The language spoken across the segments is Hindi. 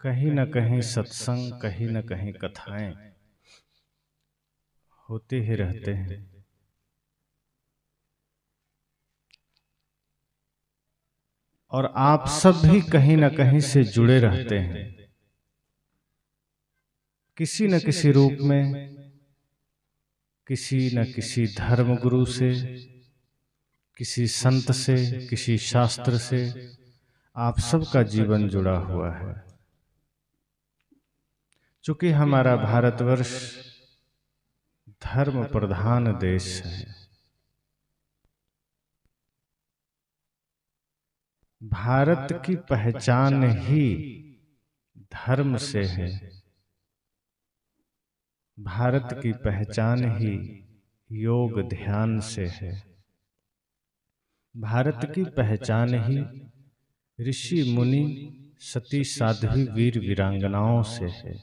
कहीं न कहीं सत्संग, कहीं न कहीं कथाएं होते ही रहते हैं। और आप सब भी कहीं न कहीं से जुड़े रहते हैं, किसी न किसी रूप में, किसी न किसी धर्मगुरु से, किसी संत से, किसी शास्त्र से आप सबका जीवन जुड़ा हुआ है। चूंकि हमारा भारतवर्ष धर्म प्रधान देश है, भारत की पहचान ही धर्म से है, भारत की पहचान ही योग ध्यान से है, भारत की पहचान ही ऋषि मुनि सती साध्वी वीर वीरांगनाओं से है।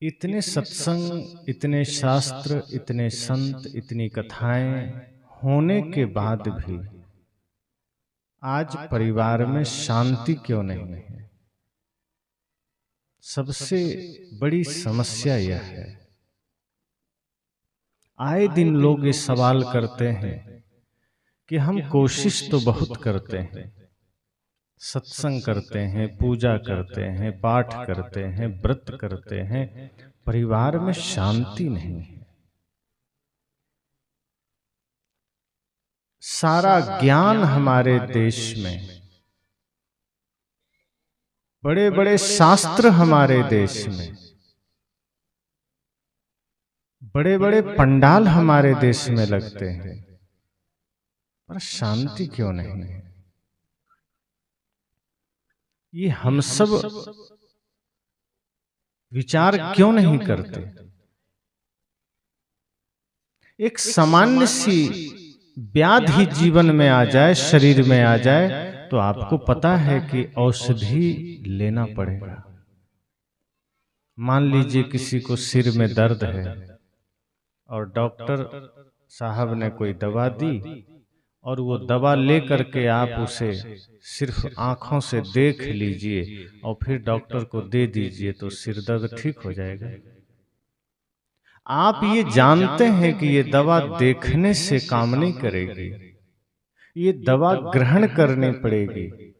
इतने सत्संग, इतने शास्त्र, इतने संत, इतनी कथाएं होने के बाद भी आज परिवार में शांति क्यों नहीं है? सबसे बड़ी समस्या यह है। आए दिन लोग ये सवाल करते हैं कि हम कोशिश तो बहुत करते हैं, सत्संग करते हैं, पूजा करते हैं, पाठ करते हैं, व्रत करते हैं, परिवार में शांति नहीं है। सारा ज्ञान हमारे देश में, बड़े बड़े शास्त्र हमारे देश में, बड़े बड़े पंडाल हमारे देश में लगते हैं, पर शांति क्यों नहीं है? ये हम सब विचार क्यों नहीं करते? एक सामान्य सी व्याधि जीवन में आ जाए, शरीर में आ जाए, तो आपको पता है कि औषधि लेना पड़ेगा। मान लीजिए किसी को सिर में दर्द है और डॉक्टर साहब ने कोई दवा दी और वो दवा ले करके आप उसे सिर्फ आंखों से देख लीजिए और फिर डॉक्टर को दे दीजिए तो सिर दर्द ठीक हो जाएगा। आप ये जानते हैं कि ये दवा देखने से काम नहीं करेगी, ये दवा ग्रहण करनी पड़ेगी।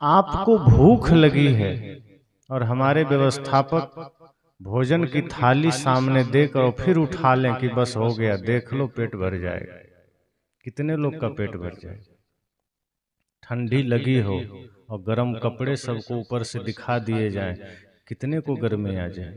आपको भूख लगी है और हमारे व्यवस्थापक भोजन की थाली सामने देकर और फिर उठा लें कि बस हो गया, देख लो पेट भर जाएगा। कितने लोग का पेट भर जाए? ठंडी लगी हो और गर्म कपड़े सबको ऊपर से दिखा दिए जाएं, कितने को गर्मी आ जाए?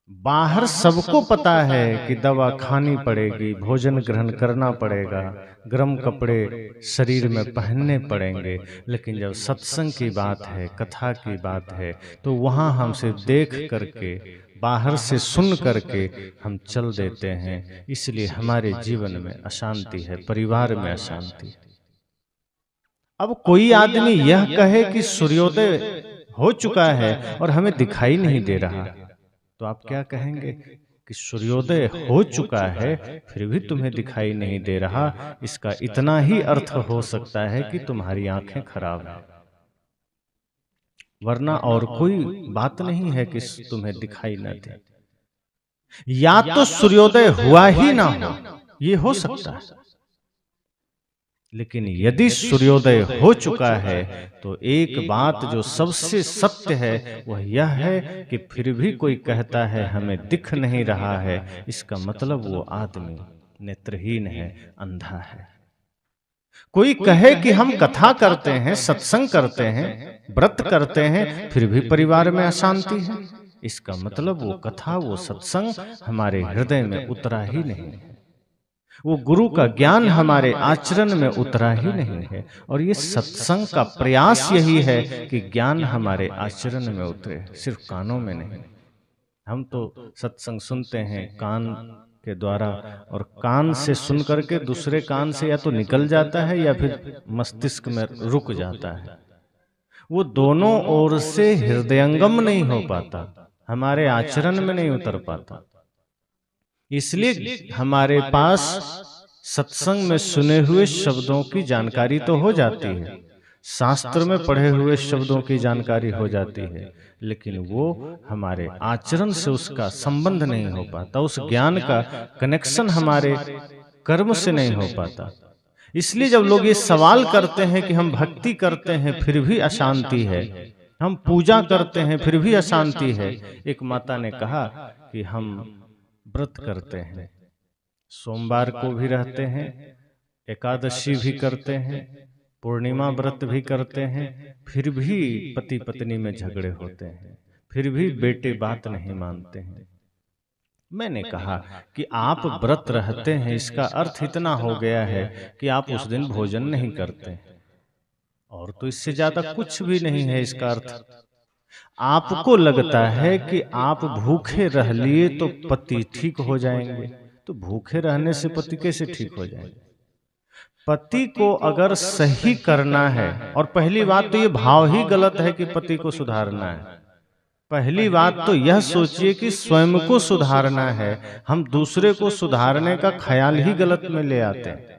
बाहर सबको पता है कि दवा खानी पड़ेगी, भोजन ग्रहण करना पड़ेगा, गर्म कपड़े शरीर में पहनने पड़ेंगे, लेकिन जब सत्संग की बात है, कथा की बात है, तो वहां हम सिर्फ देख करके, बाहर से सुन करके हम चल देते हैं। इसलिए हमारे जीवन में अशांति है, परिवार में अशांति है। अब कोई आदमी यह कहे कि सूर्योदय हो चुका है और हमें दिखाई नहीं दे रहा, तो आप क्या कहेंगे? कि सूर्योदय हो चुका है फिर भी तुम्हें दिखाई नहीं दे रहा, इसका इतना ही अर्थ हो सकता है कि तुम्हारी आंखें खराब हैं, वरना और कोई बात नहीं है कि तुम्हें दिखाई न दे। या तो सूर्योदय हुआ ही ना हो, ये हो सकता है, लेकिन यदि सूर्योदय हो चुका है तो एक बात जो सबसे सत्य है वह यह है कि फिर भी कोई कहता है हमें दिख नहीं रहा है, इसका मतलब वो आदमी नेत्रहीन है, अंधा है। कोई कहे कि हम कथा करते हैं, सत्संग करते हैं, व्रत करते हैं, फिर भी परिवार में अशांति है, इसका मतलब वो कथा, वो सत्संग हमारे हृदय में उतरा ही नहीं है, वो गुरु का ज्ञान हमारे आचरण में उतरा ही नहीं है। और ये सत्संग का प्रयास यही है कि ज्ञान हमारे आचरण में उतरे, सिर्फ कानों में नहीं। हम तो सत्संग सुनते हैं कान के द्वारा, और कान से सुन करके दूसरे कान से या तो निकल जाता है या फिर मस्तिष्क में रुक जाता है, वो दोनों ओर से हृदयंगम नहीं हो पाता, हमारे आचरण में नहीं उतर पाता। इसलिए हमारे पास सत्संग में सुने हुए शब्दों की जानकारी तो हो जाती है, शास्त्र में पढ़े हुए शब्दों की जानकारी हो जाती है, लेकिन वो हमारे आचरण से उसका संबंध नहीं हो पाता, उस ज्ञान का कनेक्शन हमारे कर्म से नहीं हो पाता। इसलिए जब लोग ये सवाल करते हैं कि हम भक्ति करते हैं फिर भी अशांति है, हम पूजा करते हैं फिर भी अशांति है। एक माता ने कहा कि हम व्रत करते हैं, सोमवार को भी रहते हैं, एकादशी भी करते हैं, पूर्णिमा व्रत भी करते हैं, फिर भी पति पत्नी में झगड़े होते हैं, फिर भी बेटे बात नहीं मानते हैं। मैंने कहा कि आप व्रत रहते हैं, इसका अर्थ इतना हो गया है कि आप उस दिन भोजन नहीं करते हैं, और तो इससे ज्यादा कुछ भी नहीं है इसका अर्थ। आपको लगता है कि आप भूखे रह लिए तो पति ठीक हो जाएंगे, तो भूखे रहने से पति कैसे ठीक हो जाएंगे? पति को अगर सही करना है, और पहली बात तो ये भाव ही गलत है कि पति को सुधारना है। पहली बात तो यह सोचिए कि स्वयं को सुधारना है, हम दूसरे को सुधारने का ख्याल ही गलत में ले आते हैं।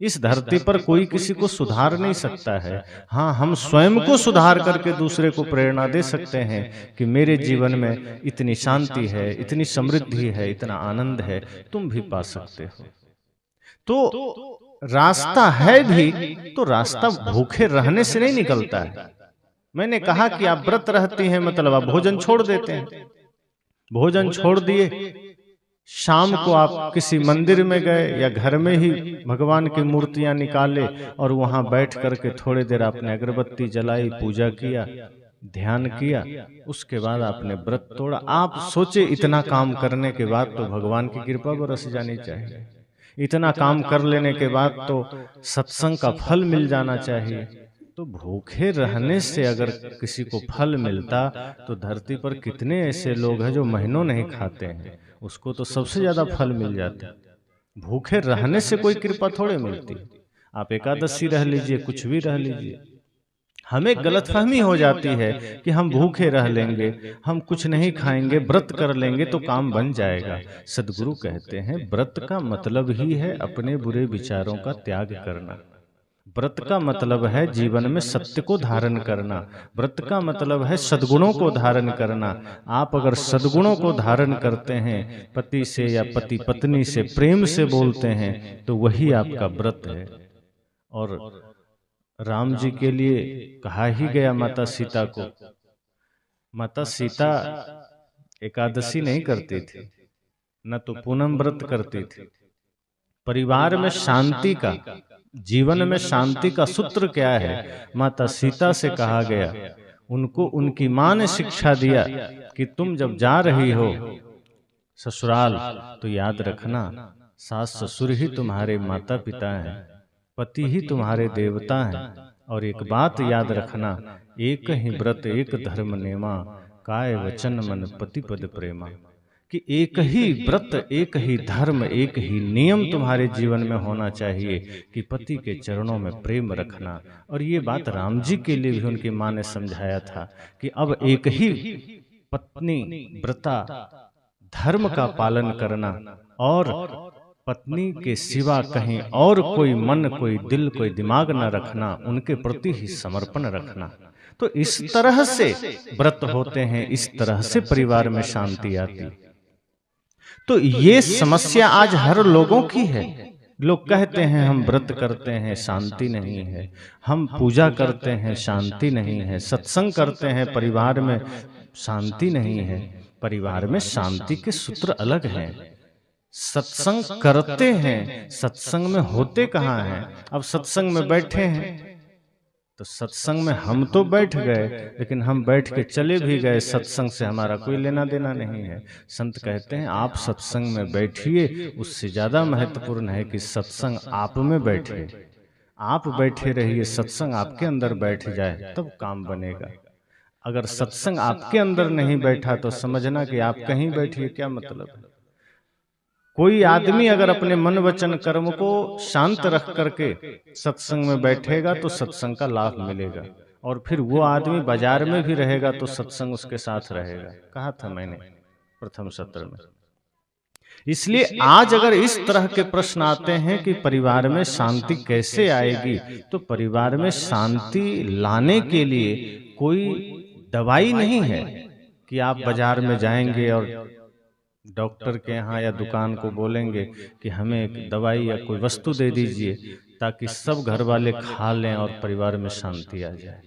इस धरती पर कोई किसी को सुधार नहीं सकता है। हाँ, हम स्वयं को सुधार करके दूसरे को प्रेरणा दे सकते हैं कि मेरे जीवन में इतनी शांति है, इतनी समृद्धि है, इतना आनंद है, तुम भी पा सकते हो। तो रास्ता है भी, तो रास्ता भूखे रहने से नहीं निकलता है। मैंने कहा कि आप व्रत रहती हैं मतलब आप भोजन छोड़ देते हैं, भोजन छोड़ दिए, शाम को आप किसी मंदिर में गए या घर में ही भगवान की मूर्तियां निकाले और वहां बैठ करके थोड़ी देर आपने अगरबत्ती जलाई, पूजा किया, ध्यान किया, उसके बाद आपने व्रत तोड़ा। आप सोचे इतना काम करने के बाद तो भगवान की कृपा बरस जानी चाहिए, इतना काम कर लेने के बाद तो सत्संग का फल मिल जाना चाहिए। तो भूखे रहने से अगर किसी को फल मिलता तो धरती पर कितने ऐसे लोग हैं जो महीनों नहीं खाते हैं, उसको तो सबसे ज्यादा फल मिल जाता। भूखे रहने से कोई कृपा थोड़े मिलती। आप एकादशी रह लीजिए, कुछ भी रह लीजिए, हमें गलतफहमी हो जाती है कि हम भूखे रह लेंगे, हम कुछ नहीं खाएंगे, व्रत कर लेंगे तो काम बन जाएगा। सदगुरु कहते हैं व्रत का मतलब ही है अपने बुरे विचारों का त्याग करना। व्रत का मतलब है जीवन में सत्य को धारण करना, व्रत का मतलब है सद्गुणों को धारण करना। आप अगर सद्गुणों को धारण करते हैं, पति से या पति पत्नी से प्रेम से बोलते हैं, तो वही आपका व्रत है। और राम जी के लिए कहा ही गया माता सीता को, माता सीता एकादशी नहीं करती थी, न तो पूनम व्रत करती थी। परिवार में शांति का, जीवन में शांति का सूत्र क्या है? माता सीता से कहा गया, उनको उनकी मां ने शिक्षा दिया कि तुम जब जा रही हो ससुराल तो याद रखना सास ससुर ही तुम्हारे माता पिता हैं, पति ही तुम्हारे देवता हैं, और एक बात याद रखना, एक ही व्रत एक धर्म नेमा, काय वचन मन पति पद प्रेमा। कि एक ही व्रत, एक ही धर्म, एक ही नियम तुम्हारे जीवन में होना चाहिए कि पति के चरणों में प्रेम रखना। और ये बात राम जी के लिए भी उनकी मां ने समझाया था कि अब एक ही पत्नी व्रता धर्म का पालन करना, और पत्नी के सिवा कहीं और कोई मन, कोई दिल, कोई दिमाग न रखना, उनके प्रति ही समर्पण रखना। तो इस तरह से व्रत होते हैं, इस तरह से परिवार में शांति आती। तो ये समस्या आज हर लोगों की है। लोग कहते हैं हम व्रत करते हैं, शांति नहीं है, हम पूजा करते हैं, शांति नहीं है, सत्संग करते हैं, परिवार में शांति नहीं है। परिवार में शांति के सूत्र अलग हैं। सत्संग करते हैं, सत्संग में होते कहाँ हैं? अब सत्संग में बैठे हैं तो सत्संग में हम तो बैठ गए, लेकिन हम बैठ के चले भी गए, सत्संग से हमारा कोई लेना देना नहीं है। संत कहते हैं आप सत्संग में बैठिए, उससे ज्यादा महत्वपूर्ण है कि सत्संग आप में बैठे। आप बैठे रहिए, सत्संग आपके अंदर बैठ जाए, तब काम बनेगा। अगर सत्संग आपके अंदर नहीं बैठा तो समझना कि आप कहीं बैठिए, क्या मतलब है? कोई आदमी अगर अपने मन वचन कर्म को शांत रख करके सत्संग में बैठेगा तो सत्संग का लाभ मिलेगा, और फिर वो आदमी बाजार में भी रहेगा तो सत्संग उसके साथ रहेगा। कहा था मैंने प्रथम सत्र में। इसलिए आज अगर इस तरह के प्रश्न आते हैं कि परिवार में शांति कैसे आएगी, तो परिवार में शांति लाने के लिए कोई दवाई नहीं है कि आप बाजार में जाएंगे और डॉक्टर के यहाँ या दुकान को बोलेंगे कि हमें एक दवाई या कोई वस्तु दे दीजिए ताकि सब घर वाले खा लें और परिवार में शांति आ जाए।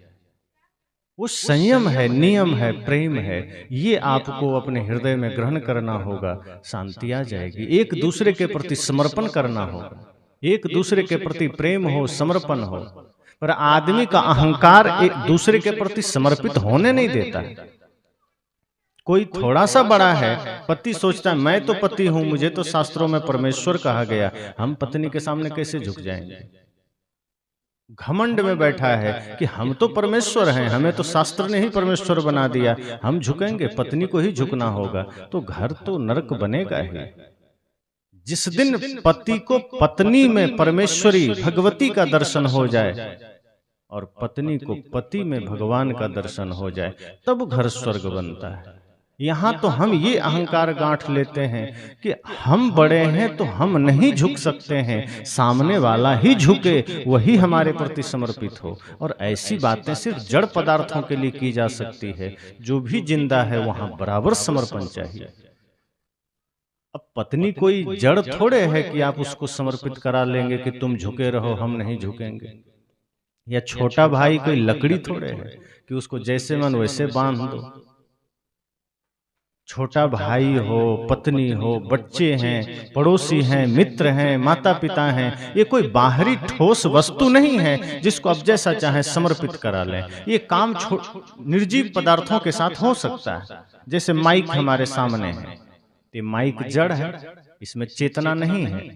वो संयम है, नियम है, प्रेम है, ये आपको अपने हृदय में ग्रहण करना होगा, शांति आ जाएगी। एक दूसरे के प्रति समर्पण करना होगा, एक दूसरे के प्रति प्रेम हो, समर्पण हो। पर आदमी का अहंकार एक दूसरे के प्रति समर्पित होने नहीं देता है। कोई थोड़ा सा बड़ा है, पति सोचता है मैं तो पति हूं, मुझे तो शास्त्रों में परमेश्वर कहा गया, हम पत्नी के सामने कैसे झुक जाएंगे। घमंड में बैठा है कि हम तो परमेश्वर हैं, हमें तो शास्त्र ने ही परमेश्वर बना दिया, हम झुकेंगे, पत्नी को ही झुकना होगा। तो घर तो नरक बनेगा ही। जिस दिन पति को पत्नी में परमेश्वरी भगवती का दर्शन हो जाए और पत्नी को पति में भगवान का दर्शन हो जाए, तब घर स्वर्ग बनता है। यहाँ तो हम ये अहंकार गांठ लेते हैं कि हम बड़े हैं तो हम नहीं झुक सकते हैं, सामने वाला ही झुके, वही हमारे प्रति समर्पित हो। और ऐसी बातें सिर्फ जड़ पदार्थों के लिए की जा सकती है। जो भी जिंदा है वहां बराबर समर्पण चाहिए। अब पत्नी कोई जड़ थोड़े है कि आप उसको समर्पित करा लेंगे कि तुम झुके रहो, हम नहीं झुकेंगे। या छोटा भाई कोई लकड़ी थोड़े है कि उसको जैसे मन वैसे बांध दो। छोटा भाई हो, पत्नी हो, बच्चे हैं, पड़ोसी हैं, मित्र हैं, माता पिता हैं, ये कोई बाहरी ठोस वस्तु नहीं है जिसको अब जैसा चाहे समर्पित करा लें। ये काम निर्जीव पदार्थों के साथ हो सकता है। जैसे माइक हमारे सामने है, ये माइक जड़ है, इसमें चेतना नहीं है।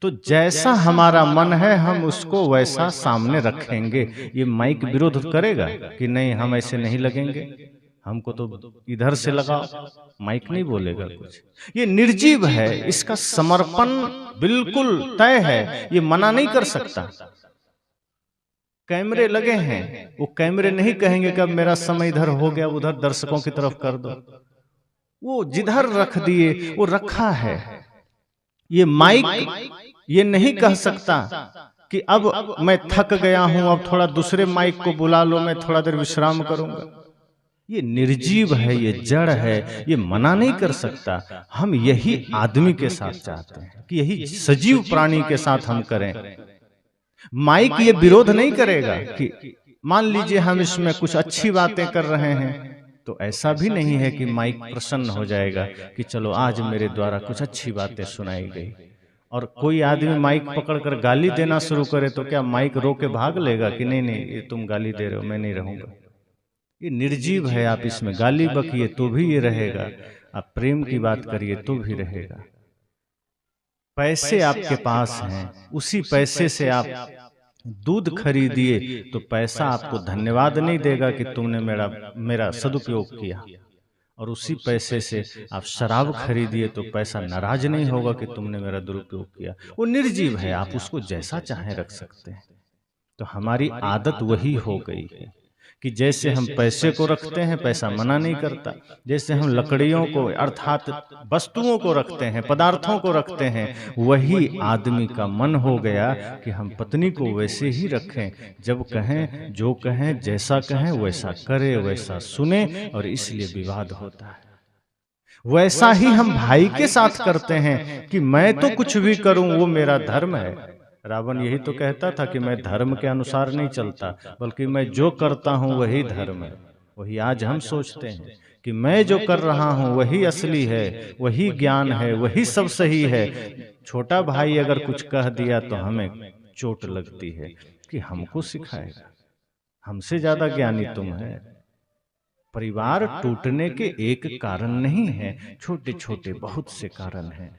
तो जैसा हमारा मन है हम उसको वैसा सामने रखेंगे। ये माइक विरोध करेगा कि नहीं हम ऐसे नहीं लगेंगे, हमको तो इधर से लगाओ, माइक नहीं बोलेगा कुछ। ये निर्जीव है, इसका समर्पण बिल्कुल तय है, ये मना नहीं कर सकता। कैमरे लगे हैं, वो कैमरे नहीं कहेंगे कि अब मेरा समय इधर हो गया, उधर दर्शकों की तरफ कर दो। वो जिधर रख दिए वो रखा है। ये माइक ये नहीं कह सकता कि अब मैं थक गया हूं, अब थोड़ा दूसरे माइक को बुला लो, मैं थोड़ा देर विश्राम करूंगा। ये निर्जीव है, ये जड़ है, ये मना नहीं कर सकता। हम यही आदमी के साथ चाहते हैं कि यही सजीव प्राणी के साथ हम करें। माइक ये विरोध नहीं करेगा कि मान लीजिए हम इसमें कुछ अच्छी बातें कर रहे हैं, तो ऐसा भी नहीं है कि माइक प्रसन्न हो जाएगा कि चलो आज मेरे द्वारा कुछ अच्छी बातें सुनाई गई। और कोई आदमी माइक पकड़कर गाली देना शुरू करे तो क्या माइक रो के भाग लेगा कि नहीं नहीं ये तुम गाली दे रहे हो, मैं नहीं रहूंगा। ये निर्जीव है, आप इसमें गाली बकिए तो भी ये रहेगा, आप प्रेम की बात करिए तो भी रहेगा। पैसे आपके पास हैं, उसी पैसे से आप दूध खरीदिए तो पैसा आपको धन्यवाद नहीं देगा कि तुमने मेरा सदुपयोग किया। और उसी पैसे से आप शराब खरीदिए तो पैसा नाराज नहीं होगा कि तुमने मेरा दुरुपयोग किया। वो निर्जीव है, आप उसको जैसा चाहे रख सकते हैं। तो हमारी आदत वही हो गई है कि जैसे हम पैसे को रखते हैं, पैसा मना नहीं करता। जैसे हम लकड़ियों को अर्थात वस्तुओं को रखते हैं, पदार्थों को रखते हैं, वही आदमी का मन हो गया कि हम पत्नी को वैसे ही रखें, जब कहें, जो कहें, जैसा कहें वैसा करे, वैसा सुने, और इसलिए विवाद होता है। वैसा ही हम भाई के साथ करते हैं कि मैं तो कुछ भी करूं वो मेरा धर्म है। रावण यही तो कहता था कि मैं धर्म के अनुसार नहीं चलता, बल्कि मैं जो करता हूं वही धर्म है। वही आज हम सोचते हैं कि मैं जो कर रहा हूं वही असली है, वही ज्ञान है, वही सब सही है। छोटा भाई अगर कुछ कह दिया तो हमें चोट लगती है कि हमको सिखाएगा, हमसे ज्यादा ज्ञानी तुम है। परिवार टूटने के एक कारण नहीं है, छोटे छोटे बहुत से कारण हैं।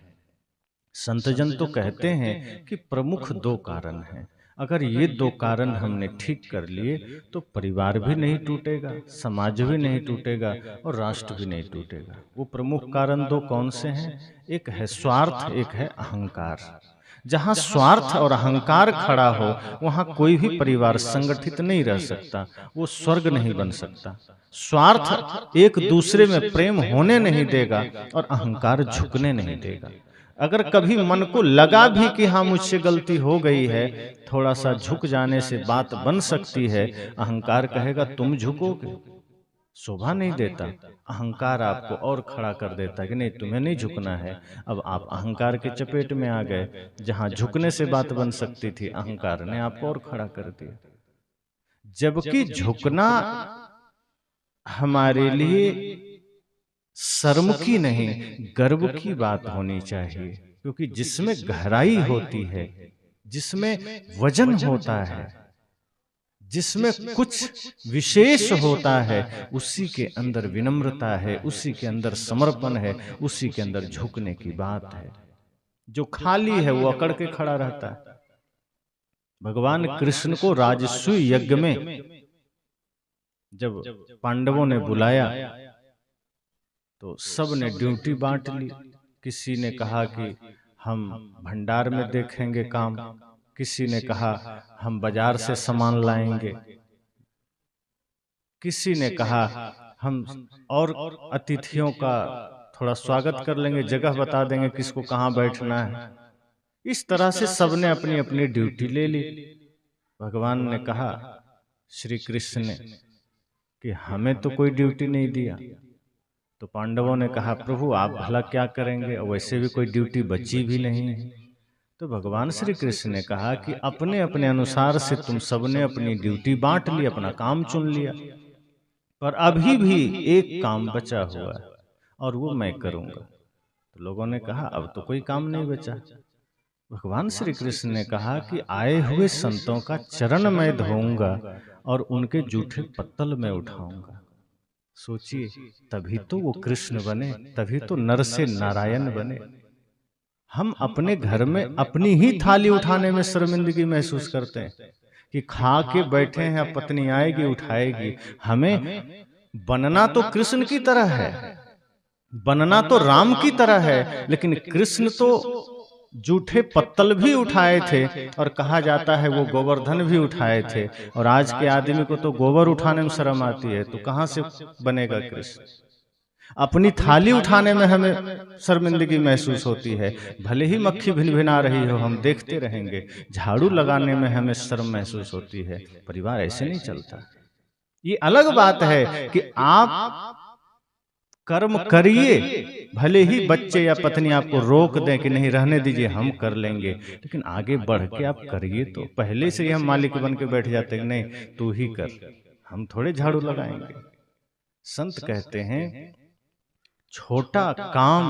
संतजन तो कहते हैं कि प्रमुख 2 कारण हैं। अगर ये 2 कारण हमने ठीक कर लिए तो परिवार भी नहीं टूटेगा, समाज भी नहीं टूटेगा और राष्ट्र भी नहीं टूटेगा। वो प्रमुख कारण 2 कौन से हैं? एक है स्वार्थ, एक है अहंकार। जहाँ स्वार्थ और अहंकार खड़ा हो वहाँ कोई भी परिवार संगठित नहीं रह सकता, वो स्वर्ग नहीं बन सकता। स्वार्थ एक दूसरे में प्रेम होने नहीं देगा और अहंकार झुकने नहीं देगा। अगर कभी मन को लगा भी कि हाँ मुझसे गलती हो गई है, थोड़ा सा झुक जाने से बात बन सकती है। अहंकार कहेगा तुम झुकोगे, शोभा नहीं देता। अहंकार आपको और खड़ा कर देता है कि नहीं तुम्हें नहीं झुकना है। अब आप अहंकार के चपेट में आ गए। जहां झुकने से बात बन सकती थी, अहंकार ने आपको और खड़ा कर दिया। जबकि झुकना हमारे लिए शर्म की नहीं, गर्व की बात होनी चाहिए। क्योंकि जिसमें गहराई होती है, जिसमें वजन होता है, जिसमें कुछ विशेष होता है, उसी के अंदर विनम्रता है, उसी के अंदर समर्पण है, उसी के अंदर झुकने की बात है। जो खाली है वो अकड़ के खड़ा रहता है। भगवान कृष्ण को राजसूय यज्ञ में जब पांडवों ने बुलाया तो सब ने ड्यूटी बांट ली। किसी ने कहा कि हम भंडार में देखेंगे काम, किसी ने कहा हम बाजार से सामान लाएंगे, किसी ने कहा हम और अतिथियों का थोड़ा स्वागत कर लेंगे, जगह बता देंगे किसको कहाँ बैठना है। इस तरह से सबने अपनी अपनी ड्यूटी ले ली। भगवान ने कहा, श्री कृष्ण ने, कि हमें तो कोई ड्यूटी नहीं दिया। तो पांडवों ने कहा प्रभु आप भला क्या करेंगे, और वैसे भी कोई ड्यूटी बची भी नहीं है। तो भगवान श्री कृष्ण ने कहा कि अपने अपने अनुसार से तुम सबने अपनी ड्यूटी बांट ली, अपना काम चुन लिया, पर अभी भी एक काम बचा हुआ है और वो मैं करूंगा। तो लोगों ने कहा अब तो कोई काम नहीं बचा। भगवान श्री कृष्ण ने कहा कि आए हुए संतों का चरण मैं धोऊंगा और उनके जूठे पत्तल में उठाऊंगा। सोचिए, तभी तो वो कृष्ण बने, तभी तो नर से नारायण बने। हम अपने घर में अपनी ही थाली उठाने में शर्मिंदगी महसूस करते हैं कि खा के बैठे हैं, अब पत्नी आएगी उठाएगी। हमें बनना तो कृष्ण की तरह है, बनना तो राम की तरह है, लेकिन कृष्ण तो जूठे पत्तल भी उठाए थे और कहा जाता है वो गोवर्धन भी उठाए थे। और आज के आदमी को तो गोबर उठाने में शर्म आती है, तो कहां से बनेगा कृष्ण। अपनी थाली उठाने में हमें शर्मिंदगी महसूस होती है, भले ही मक्खी भिनभिना रही हो हम देखते रहेंगे। झाड़ू लगाने में हमें शर्म महसूस होती है। परिवार ऐसे नहीं चलता। ये अलग बात है कि आप कर्म करिए, भले ही बच्चे या पत्नी आपको रोक दें कि नहीं रहने दीजिए हम कर लेंगे, लेकिन आगे बढ़ के आप करिए। तो पहले से ही हम मालिक बन के बैठ जाते हैं, नहीं तू ही कर, हम थोड़े झाड़ू लगाएंगे। संत कहते हैं छोटा काम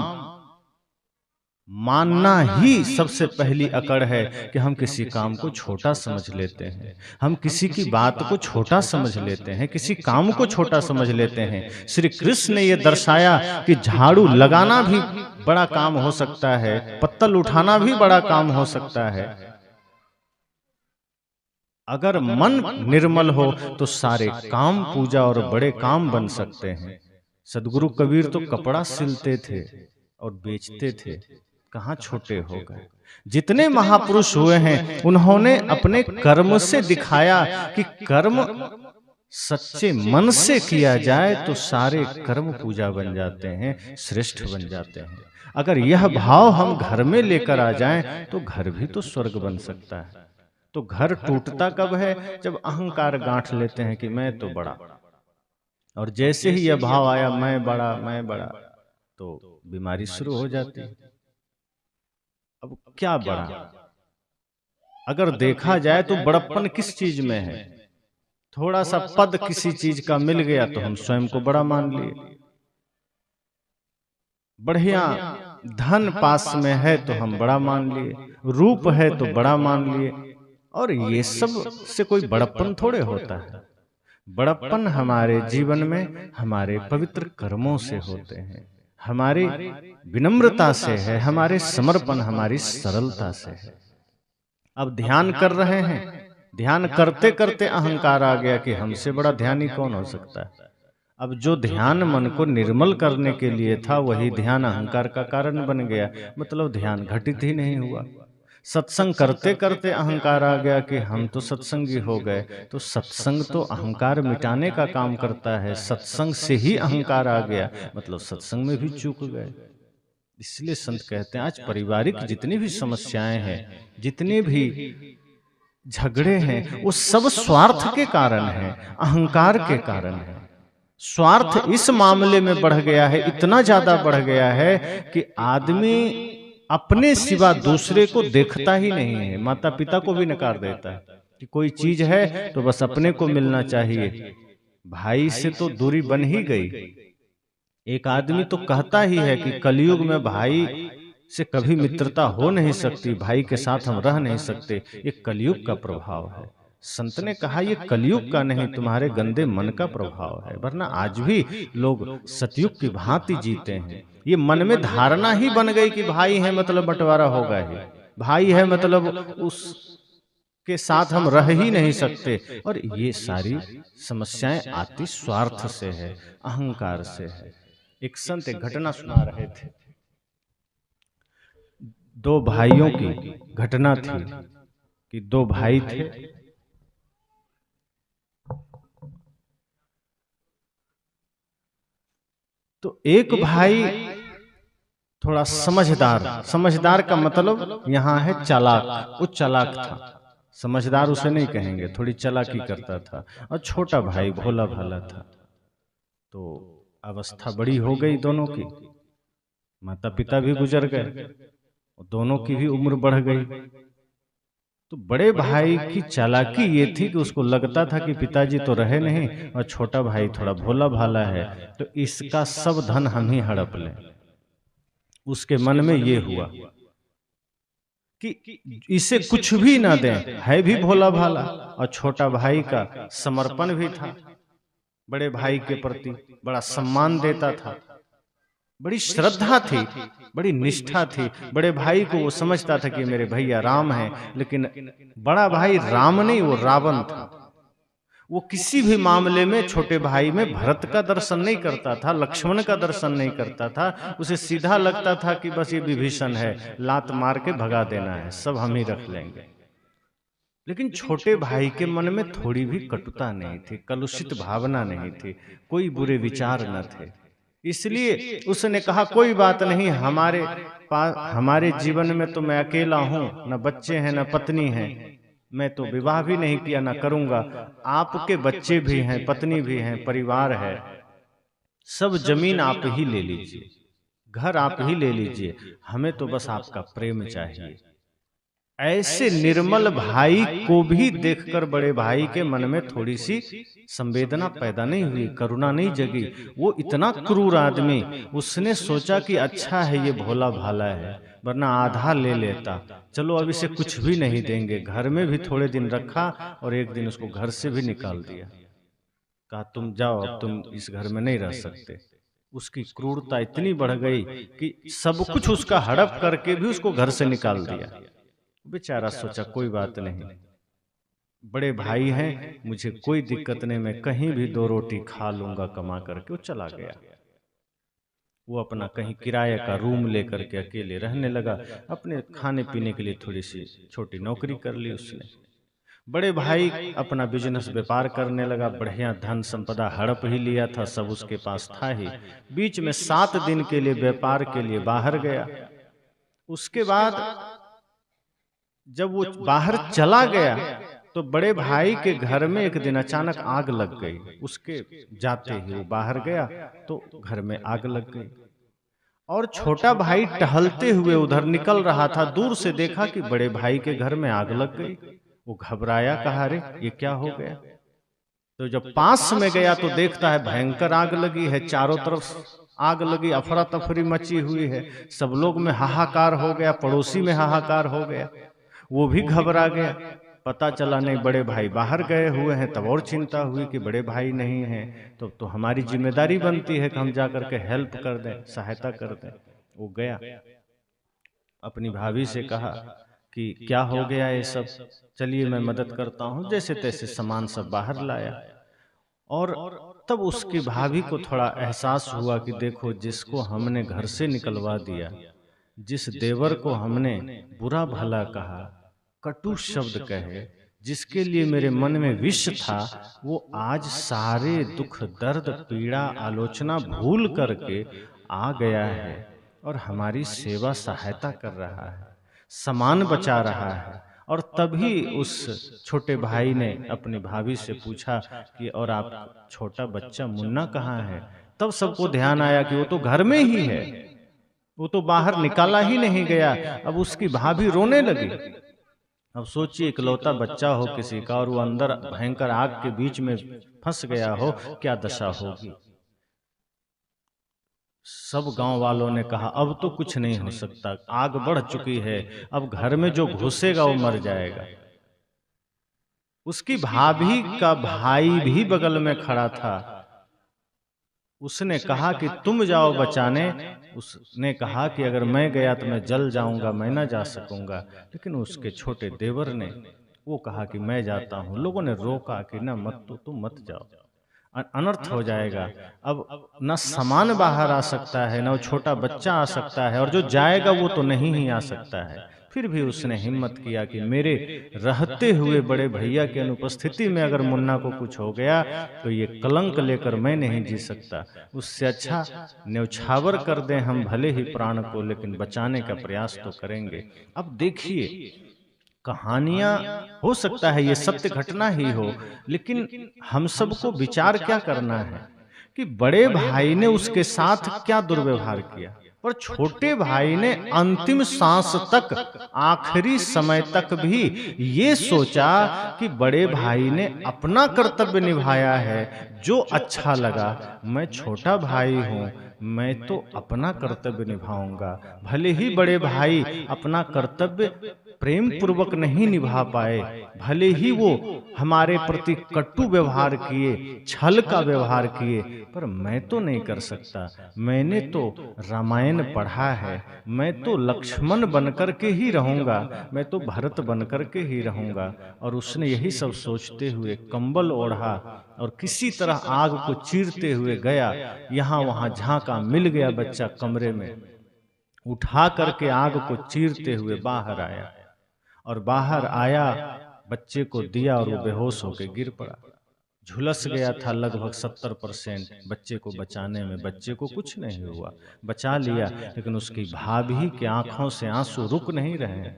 मानना ही सबसे पहली अकड़ है कि हम किसी काम को छोटा समझ लेते हैं, हम किसी की बात को छोटा समझ लेते हैं, किसी काम को छोटा समझ लेते हैं। श्री कृष्ण ने यह दर्शाया कि झाड़ू लगाना भी बड़ा काम हो सकता है, पत्तल उठाना भी बड़ा काम हो सकता है। अगर मन निर्मल हो तो सारे काम पूजा और बड़े काम बन सकते हैं। सदगुरु कबीर तो कपड़ा सिलते थे और बेचते थे, कहाँ छोटे हो गए। जितने महापुरुष हुए हैं उन्होंने अपने कर्म से दिखाया कि कर्म सच्चे मन से किया जाए तो सारे कर्म पूजा बन जाते हैं, श्रेष्ठ बन जाते हैं। अगर यह भाव हम घर में लेकर आ जाएं तो घर भी तो स्वर्ग बन सकता है। तो घर टूटता कब है, जब अहंकार गांठ लेते हैं कि मैं तो बड़ा, और जैसे ही यह भाव आया मैं बड़ा मैं बड़ा, तो बीमारी शुरू हो जाती है। अब क्या बड़ा, अगर देखा जाए तो बड़प्पन किस चीज में है। थोड़ा सा पद किसी चीज का मिल गया तो हम स्वयं को बड़ा मान लिए, बढ़िया धन पास में है तो हम बड़ा मान लिए, रूप है तो बड़ा मान लिए। और ये सब से कोई बड़प्पन थोड़े होता है। बड़प्पन हमारे जीवन में हमारे पवित्र कर्मों से होते हैं, हमारी विनम्रता से है, हमारे समर्पण हमारी सरलता से है। अब ध्यान कर रहे हैं, ध्यान करते करते अहंकार आ गया कि हमसे बड़ा ध्यानी कौन हो सकता है। अब जो ध्यान मन को निर्मल करने के लिए था वही ध्यान अहंकार का कारण बन गया, मतलब ध्यान घटित ही नहीं हुआ। सत्संग करते करते अहंकार आ गया कि हम तो सत्संगी हो गए। तो सत्संग तो अहंकार मिटाने का काम करता है, सत्संग से ही अहंकार आ गया, मतलब सत्संग में भी चूक गए। इसलिए संत कहते हैं आज पारिवारिक जितनी भी समस्याएं हैं, जितने भी झगड़े हैं, वो सब स्वार्थ के कारण हैं, अहंकार के कारण है। स्वार्थ इस मामले में बढ़ गया है, इतना ज्यादा बढ़ गया है कि आदमी अपने सिवा दूसरे को देखता ही नहीं है। माता पिता को भी नकार देता है कि कोई चीज है तो बस अपने को मिलना चाहिए। भाई से तो दूरी बन ही गई। एक आदमी तो कहता ही है कि कलयुग में भाई से कभी मित्रता हो नहीं सकती, भाई के साथ हम रह नहीं सकते। ये कलयुग का प्रभाव है। संत ने कहा ये कलयुग का नहीं, तुम्हारे गंदे मन का प्रभाव है। वरना आज भी लोग सतयुग की भांति जीते हैं। ये मन में धारणा ही बन गई कि भाई है मतलब बंटवारा होगा ही, भाई है मतलब उस के साथ हम रह ही नहीं सकते। और ये सारी समस्याएं आती स्वार्थ से है, अहंकार से है। एक संत एक घटना सुना रहे थे। दो भाइयों की घटना थी कि दो भाई थे। तो एक भाई थोड़ा समझदार, समझदार का मतलब यहाँ है चालाक, वो चालाक था। समझदार उसे नहीं कहेंगे, थोड़ी चालाकी करता था। और छोटा भाई भोला भाला था। तो अवस्था बड़ी हो गई दोनों की, माता पिता भी गुजर गए, दोनों की भी उम्र बढ़ गई। तो बड़े भाई की चालाकी ये थी कि उसको लगता था कि पिताजी तो रहे नहीं और छोटा भाई थोड़ा भोला भाला है, तो इसका सब धन हम ही हड़प लें। उसके मन में ये हुआ कि इसे कुछ भी ना दें, है भी भोला भाला और छोटा भाई का समर्पण भी था, बड़े भाई के प्रति बड़ा सम्मान देता था, बड़ी श्रद्धा थी, बड़ी निष्ठा थी। बड़े भाई को वो समझता था कि मेरे भैया राम हैं, लेकिन बड़ा भाई राम नहीं, वो रावण था। वो किसी भी मामले में छोटे भाई में भरत का दर्शन नहीं करता था, लक्ष्मण का दर्शन नहीं करता था। उसे सीधा लगता था कि बस ये विभीषण है, लात मार के भगा देना है, सब हम ही रख लेंगे। लेकिन छोटे भाई के मन में थोड़ी भी कटुता नहीं थी, कलुषित भावना नहीं थी, कोई बुरे विचार न थे। इसलिए उसने कहा कोई बात नहीं, हमारे जीवन में तो मैं अकेला हूं, न बच्चे हैं न पत्नी है, मैं तो विवाह भी नहीं किया न करूंगा। आपके बच्चे भी हैं, पत्नी भी हैं, परिवार है, सब जमीन आप ही ले लीजिए, घर आप ही ले लीजिए, हमें तो बस आपका प्रेम चाहिए। ऐसे निर्मल भाई को भी देखकर बड़े भाई के मन में थोड़ी सी संवेदना पैदा नहीं हुई, करुणा नहीं जगी। वो इतना क्रूर आदमी, उसने सोचा कि अच्छा है ये भोला भाला है, वरना आधा ले लेता। चलो अब इसे कुछ भी नहीं देंगे। घर में भी थोड़े दिन रखा और एक दिन उसको घर से भी निकाल दिया, कहा तुम जाओ, अब तुम इस घर में नहीं रह सकते। उसकी क्रूरता इतनी बढ़ गई कि सब कुछ उसका हड़प करके भी उसको घर से निकाल दिया। बेचारा सोचा कोई बात नहीं, बड़े भाई हैं, मुझे कोई दिक्कत नहीं, मैं कहीं भी दो रोटी खा लूंगा कमा करके। वो चला गया। वो अपना कहीं किराए का रूम लेकर के अकेले रहने लगा। अपने खाने पीने के लिए थोड़ी सी छोटी नौकरी कर ली उसने। बड़े भाई अपना बिजनेस व्यापार करने लगा, बढ़िया धन संपदा हड़प ही लिया था, सब उसके पास था ही। बीच में 7 दिन के लिए व्यापार के लिए बाहर गया। उसके बाद जब वो बाहर चला गया तो बड़े भाई के घर में एक दिन अचानक आग लग गई। उसके जाते ही वो बाहर गया तो घर में आग लग गई। और छोटा भाई टहलते हुए उधर निकल रहा था, दूर से देखा कि बड़े भाई के घर में आग लग गई। वो घबराया, कहा अरे ये क्या हो गया। तो जब पास में गया तो देखता है भयंकर आग लगी है, चारों तरफ आग लगी, अफरा तफरी मची हुई है, सब लोग में हाहाकार हो गया, पड़ोसी में हाहाकार हो गया। वो भी घबरा गया। पता चला नहीं बड़े भाई बाहर गए हुए हैं। तब और चिंता हुई कि बड़े भाई नहीं हैं तो हमारी जिम्मेदारी बनती है कि हम जाकर के हेल्प कर दें, सहायता कर दें। वो गया, अपनी भाभी से कहा कि क्या हो गया ये सब, चलिए मैं मदद करता हूँ। जैसे तैसे सामान सब बाहर लाया। और तब उसकी भाभी को थोड़ा एहसास हुआ कि देखो, जिसको हमने घर से निकलवा दिया, जिस देवर को हमने बुरा भला कहा, कटु शब्द कहे, जिसके लिए मेरे मन में विष था, वो आज सारे दुख दर्द पीड़ा आलोचना भूल करके आ गया है। और हमारी सेवा सहायता कर रहा है, सामान बचा रहा है। और तभी उस छोटे भाई ने अपनी भाभी से पूछा कि और आप छोटा बच्चा मुन्ना कहाँ है? तब सबको ध्यान आया कि वो तो घर में ही है, वो तो बाहर निकाला ही नहीं गया। अब उसकी भाभी रोने लगी। अब सोचिए, इकलौता बच्चा हो किसी का और वो अंदर भयंकर आग के बीच में फंस गया हो, क्या दशा होगी। सब गांव वालों ने कहा अब तो कुछ नहीं हो सकता, आग बढ़ चुकी है, अब घर में जो घुसेगा वो मर जाएगा। उसकी भाभी का भाई भी बगल में खड़ा था। उसने कहा कि तुम जाओ बचाने। उसने कहा कि अगर मैं गया तो मैं जल जाऊंगा, मैं ना जा सकूंगा। लेकिन उसके छोटे देवर ने वो कहा कि मैं जाता हूं। लोगों ने रोका कि ना मत, तो तुम मत जाओ, अनर्थ हो जाएगा। अब न सामान बाहर आ सकता है, न वो छोटा बच्चा आ सकता है, और जो जाएगा वो तो नहीं ही आ सकता है। फिर भी उसने हिम्मत किया कि मेरे रहते हुए बड़े भैया की अनुपस्थिति में अगर मुन्ना को कुछ हो गया तो ये कलंक लेकर मैं नहीं जी सकता। उससे अच्छा न्यौछावर कर दें हम भले ही प्राण को, लेकिन बचाने का प्रयास तो करेंगे। अब देखिए, कहानियां हो सकता है ये सत्य घटना ही हो, लेकिन हम सबको विचार क्या करना है कि बड़े भाई ने उसके साथ क्या दुर्व्यवहार किया, और छोटे भाई ने अंतिम सांस तक, आखिरी समय तक भी ये सोचा कि बड़े भाई ने अपना कर्तव्य निभाया है, जो अच्छा लगा। मैं छोटा भाई हूं, मैं तो अपना कर्तव्य निभाऊंगा। भले ही बड़े भाई अपना कर्तव्य प्रेम पूर्वक नहीं निभा पाए, भले ही वो हमारे प्रति कटु व्यवहार किए, छल का व्यवहार किए, पर मैं तो नहीं कर सकता। मैंने तो रामायण पढ़ा है, मैं तो लक्ष्मण बनकर के ही रहूंगा, मैं तो भरत बनकर के ही रहूंगा। और उसने यही सब सोचते हुए कंबल ओढ़ा और किसी तरह आग को चीरते हुए गया। यहाँ वहां झांका, मिल गया बच्चा कमरे में, उठा करके आग को चीरते हुए बाहर आया। और बाहर आया, बच्चे को दिया और वो बेहोश होकर गिर पड़ा। झुलस गया था लगभग 70%। बच्चे को बचाने में बच्चे को कुछ नहीं हुआ, बचा लिया, लेकिन उसकी भाभी की आंखों से आंसू रुक नहीं रहे।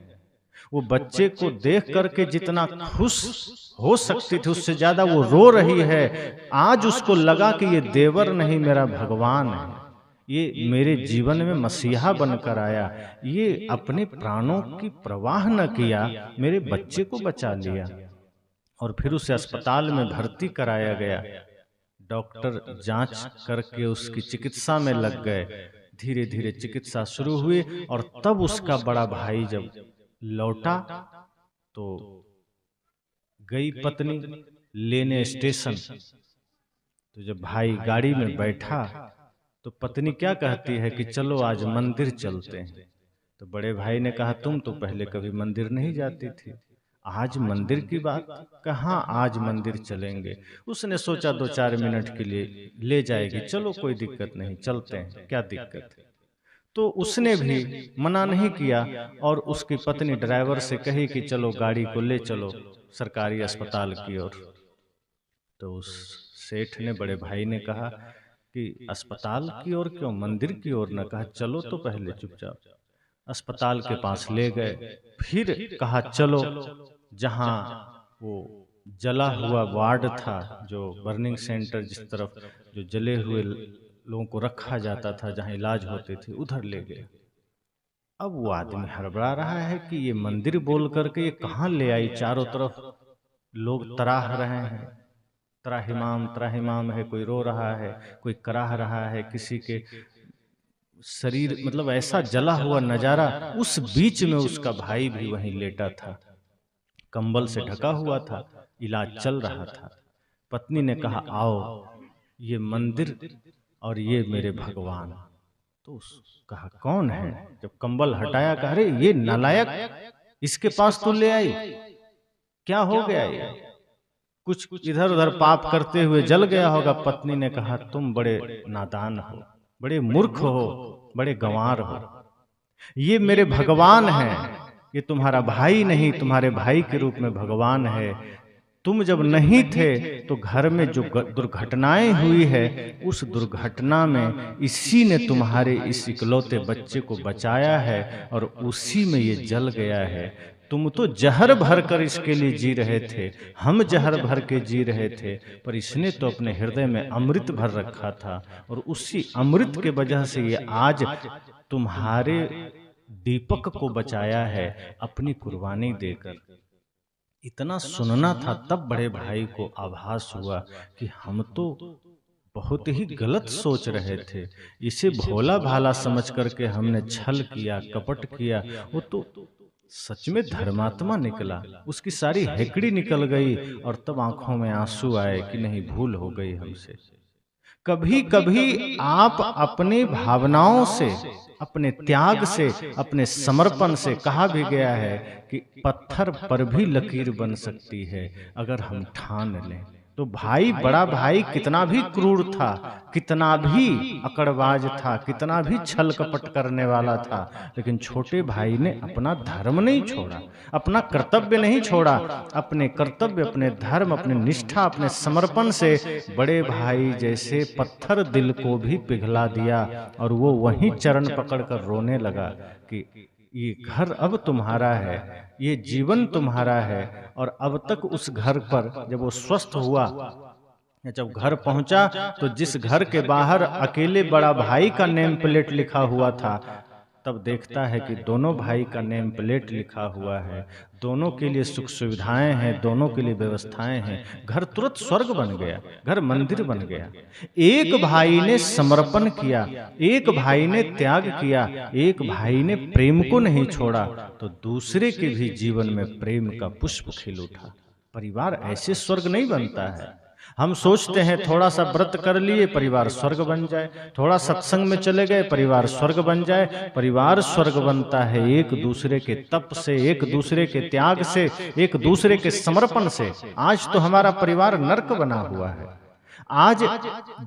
वो बच्चे को देख करके जितना खुश हो सकती थी, उससे ज्यादा वो रो रही है। आज उसको लगा कि ये देवर नहीं, मेरा भगवान है, ये मेरे जीवन में मसीहा बनकर आया, ये अपने प्राणों की परवाह न किया, मेरे बच्चे को बचा लिया। और फिर उसे अस्पताल में भर्ती कराया गया। डॉक्टर जांच करके उसकी चिकित्सा में लग गए। धीरे धीरे चिकित्सा शुरू हुई, और तब उसका बड़ा भाई जब लौटा तो गई पत्नी लेने स्टेशन। तो जब भाई गाड़ी में बैठा तो पत्नी क्या कहती है कि चलो आज मंदिर चलते हैं। तो बड़े भाई ने कहा तुम तो पहले कभी मंदिर नहीं जाती थी, आज मंदिर की बात, कहाँ आज मंदिर चलेंगे। उसने सोचा 2-4 मिनट के लिए ले जाएगी, चलो कोई दिक्कत नहीं, चलते हैं, क्या दिक्कत है। तो उसने भी मना नहीं किया, और उसकी पत्नी ड्राइवर से कही कि चलो गाड़ी को ले चलो सरकारी अस्पताल की ओर। तो उस सेठ ने, बड़े भाई ने कहा कि अस्पताल की ओर क्यों, मंदिर की ओर न, कहा चलो तो पहले चुपचाप। अस्पताल के पास ले गए, फिर कहा चलो जहां वो जला हुआ वार्ड था, जो बर्निंग सेंटर, जिस तरफ जो जले हुए लोगों को रखा जाता था, जहां इलाज होते थे, उधर ले गए। अब वो आदमी हड़बड़ा रहा है कि ये मंदिर बोल करके ये कहाँ ले आई, चारों तरफ लोग तराह रहे हैं, त्राहिमाम त्राहिमाम है, कोई रो रहा है, कोई कराह रहा है, किसी के शरीर मतलब ऐसा जला हुआ नजारा। उस बीच में उसका भाई भी वहीं लेटा था, कंबल से ढका हुआ था, इलाज चल रहा था। पत्नी ने कहा आओ, ये मंदिर और ये मेरे भगवान। तो कहा कौन है। जब कंबल हटाया कहा अरे ये नालायक, इसके पास तो ले आई, क्या हो गया ये, कुछ इधर उधर पाप करते हुए जल गया होगा। पत्नी ने कहा तुम बड़े नादान हो, बड़े मूर्ख हो, बड़े गंवार हो, ये मेरे भगवान हैं, ये तुम्हारा भाई नहीं, तुम्हारे भाई के रूप में भगवान है। तुम जब नहीं थे तो घर में जो दुर्घटनाएं हुई है, उस दुर्घटना में इसी ने तुम्हारे इस इकलौते बच्चे को बचाया है और उसी में ये जल गया है। तुम तो जहर भर कर इसके लिए जी रहे थे, हम जहर भर के जी रहे थे, पर इसने तो अपने हृदय में अमृत भर रखा था और उसी अमृत के वजह से ये आज तुम्हारे दीपक को बचाया है अपनी कुर्बानी देकर। इतना सुनना था तब बड़े भाई को आभास हुआ कि हम तो बहुत ही गलत सोच रहे थे। इसे भोला भाला समझ करके हमने छल किया, कपट किया। वो तो सच में धर्मात्मा निकला, उसकी सारी हेकड़ी निकल गई और तब आंखों में आंसू आए कि नहीं, भूल हो गई हमसे। कभी कभी आप अपनी भावनाओं से, अपने त्याग से, अपने समर्पण से, कहा भी गया है कि पत्थर पर भी लकीर बन सकती है अगर हम ठान लें। तो भाई, बड़ा भाई कितना भी क्रूर था, कितना भी अकड़बाज था, कितना भी छल कपट करने वाला था, लेकिन छोटे भाई ने अपना धर्म नहीं छोड़ा, अपना कर्तव्य नहीं छोड़ा। अपने कर्तव्य, अपने धर्म, अपने निष्ठा, अपने समर्पण से बड़े भाई जैसे पत्थर दिल को भी पिघला दिया और वो वहीं चरण पकड़कर रोने लगा कि ये घर अब तुम्हारा है, ये जीवन तुम्हारा है। और अब तक उस घर पर जब वो स्वस्थ हुआ, जब घर पहुंचा, तो जिस घर के बाहर अकेले बड़ा भाई का नेम प्लेट लिखा हुआ था, तब देखता है कि दोनों भाई का नेम प्लेट लिखा हुआ है, दोनों के लिए सुख सुविधाएं हैं, दोनों के लिए व्यवस्थाएं हैं। घर तुरंत स्वर्ग बन गया, घर मंदिर बन गया। एक भाई ने समर्पण किया, एक भाई ने त्याग किया, एक भाई ने प्रेम को नहीं छोड़ा, तो दूसरे के भी जीवन में प्रेम का पुष्प खिल उठा। परिवार ऐसे स्वर्ग नहीं बनता है। हम सोचते हैं थोड़ा सा व्रत कर लिए परिवार स्वर्ग बन जाए, थोड़ा सत्संग में चले गए परिवार स्वर्ग बन जाए। परिवार स्वर्ग बनता है एक दूसरे के तप से, एक दूसरे के त्याग से, एक दूसरे के समर्पण से। आज तो हमारा परिवार नर्क बना हुआ है। आज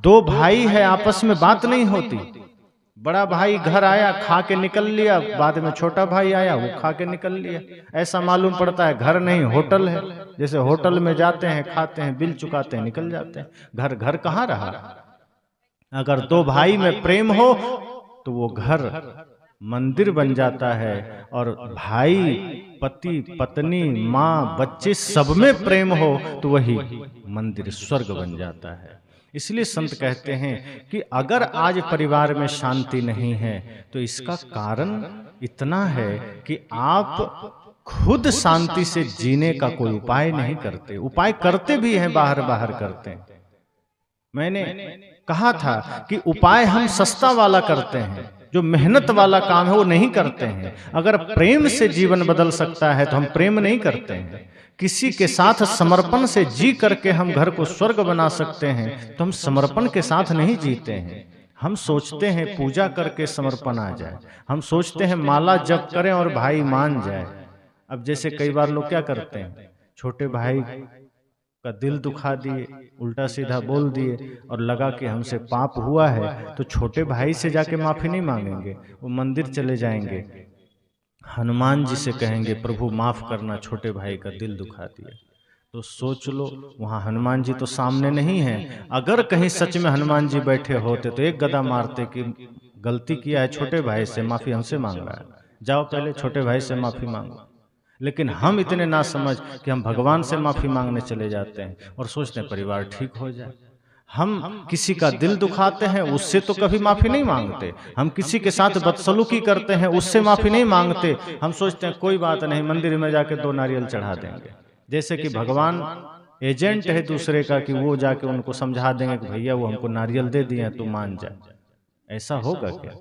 दो भाई है, आपस में बात नहीं होती। बड़ा भाई घर आया, खा के निकल लिया, बाद में छोटा भाई आया, वो खा के निकल लिया। ऐसा मालूम पड़ता है घर नहीं होटल है। जैसे होटल में जाते हैं, खाते हैं, बिल चुकाते हैं, निकल जाते हैं। घर घर कहाँ रहा। अगर दो भाई में प्रेम हो तो वो घर मंदिर बन जाता है, और भाई, पति, पत्नी, माँ, बच्चे सब में प्रेम हो तो वही मंदिर स्वर्ग बन जाता है। इसलिए संत कहते हैं कि अगर आज परिवार में शांति नहीं है तो इसका कारण इतना है कि आप खुद शांति से जीने का कोई उपाय नहीं करते। उपाय करते भी हैं, बाहर बाहर करते हैं। मैंने कहा था कि उपाय हम सस्ता वाला करते हैं, जो मेहनत वाला काम है वो नहीं करते हैं। अगर प्रेम से जीवन बदल सकता है तो हम प्रेम नहीं करते हैं। किसी के साथ समर्पण से जी करके हम घर को स्वर्ग बना सकते हैं, तो हम समर्पण के साथ नहीं जीते हैं। हम सोचते हैं पूजा करके समर्पण आ जाए, हम सोचते हैं माला जप करें और भाई मान जाए। अब जैसे कई बार लोग क्या करते हैं, छोटे भाई का दिल दुखा दिए, उल्टा सीधा बोल दिए और लगा कि हमसे पाप हुआ है, तो छोटे भाई से जाके माफी नहीं मांगेंगे, वो मंदिर चले जाएंगे, हनुमान जी से कहेंगे प्रभु माफ करना, छोटे भाई का दिल दुखा दिया। तो सोच लो, वहां हनुमान जी तो सामने नहीं है। अगर कहीं सच में हनुमान जी बैठे होते तो एक गदा मारते कि गलती किया है, छोटे भाई से माफी हमसे मांग रहा है, जाओ पहले छोटे भाई से माफी मांगो। लेकिन हम इतने ना समझ कि हम भगवान से माफी मांगने चले जाते हैं और सोचते हैं परिवार ठीक हो जाए। हम किसी का दिल दुखाते हैं, उससे तो कभी माफी नहीं मांगते। हम किसी के साथ बदसलूकी करते हैं, उससे माफी नहीं मांगते। हम सोचते हैं कोई बात नहीं, मंदिर में जाके 2 नारियल चढ़ा देंगे, जैसे कि भगवान एजेंट है दूसरे का, कि वो जाके उनको समझा देंगे कि भैया वो हमको नारियल दे दिए, तू मान जा। ऐसा होगा क्या?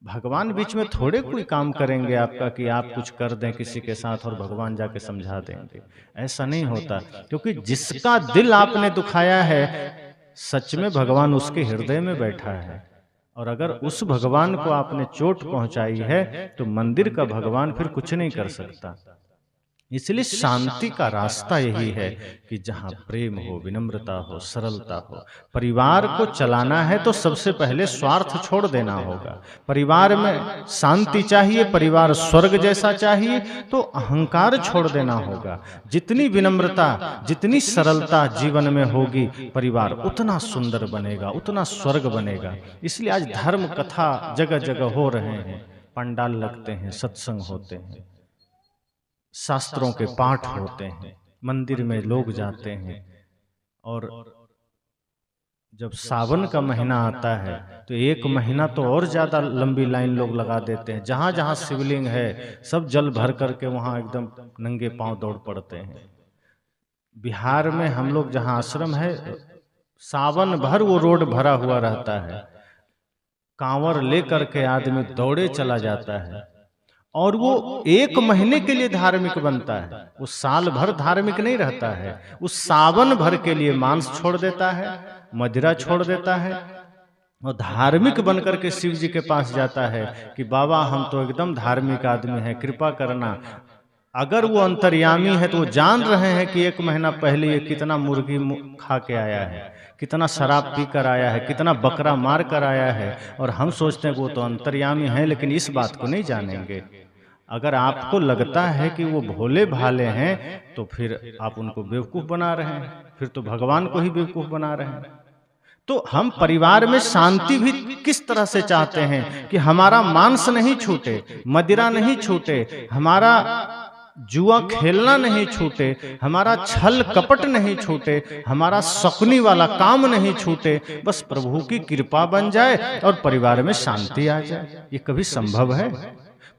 भगवान बीच में थोड़े कोई काम करेंगे आपका कि आप कुछ कर दें किसी के साथ और भगवान जाके समझा देंगे। ऐसा नहीं होता, क्योंकि जिसका दिल आपने दुखाया है सच में भगवान उसके हृदय में बैठा है। और अगर उस भगवान को आपने चोट पहुंचाई है तो मंदिर का भगवान फिर कुछ नहीं कर सकता। इसलिए शांति का रास्ता यही है कि जहाँ प्रेम हो, विनम्रता हो, सरलता हो। परिवार को चलाना है तो सबसे पहले स्वार्थ छोड़ देना होगा। परिवार में शांति चाहिए, परिवार स्वर्ग जैसा चाहिए तो अहंकार छोड़ देना होगा। जितनी विनम्रता, जितनी सरलता जीवन में होगी, परिवार उतना सुंदर बनेगा, उतना स्वर्ग बनेगा। इसलिए आज धर्म कथा जगह जगह हो रहे हैं, पंडाल लगते हैं, सत्संग होते हैं, शास्त्रों के पाठ होते हैं, मंदिर में लोग जाते हैं। और जब सावन का महीना आता है तो एक महीना तो और ज्यादा लंबी लाइन लोग लगा देते हैं। जहां जहां शिवलिंग है सब जल भर करके वहां एकदम नंगे पांव दौड़ पड़ते हैं। बिहार में हम लोग जहां आश्रम है, सावन भर वो रोड भरा हुआ रहता है, कांवर लेकर के आदमी दौड़े चला जाता है और वो एक महीने के लिए धार्मिक बनता है। वो साल भर धार्मिक नहीं रहता है, उस सावन भर के लिए मांस छोड़ देता है, मदिरा छोड़ देता है और धार्मिक बनकर के शिव जी के पास जाता है कि बाबा हम तो एकदम धार्मिक आदमी हैं, कृपा करना। अगर वो अंतर्यामी है तो वो जान रहे हैं कि एक महीना पहले ये कितना मुर्गी खा के आया है, कितना शराब पी कर आया है, कितना बकरा मार कर आया है, और हम सोचते हैं कि वो तो अंतर्यामी है, लेकिन इस बात को नहीं जानेंगे। अगर आपको लगता है कि वो भोले भाले हैं तो फिर आप उनको बेवकूफ बना रहे हैं, फिर तो भगवान को ही बेवकूफ बना रहे हैं। तो हम परिवार में शांति भी किस तरह से चाहते हैं कि हमारा मांस नहीं छूटे, मदिरा नहीं छूटे, हमारा जुआ खेलना नहीं छूटे, हमारा छल कपट नहीं छूटे, हमारा शकुनी वाला काम नहीं छूटे, बस प्रभु की कृपा बन जाए और परिवार में शांति आ जाए। ये कभी संभव है?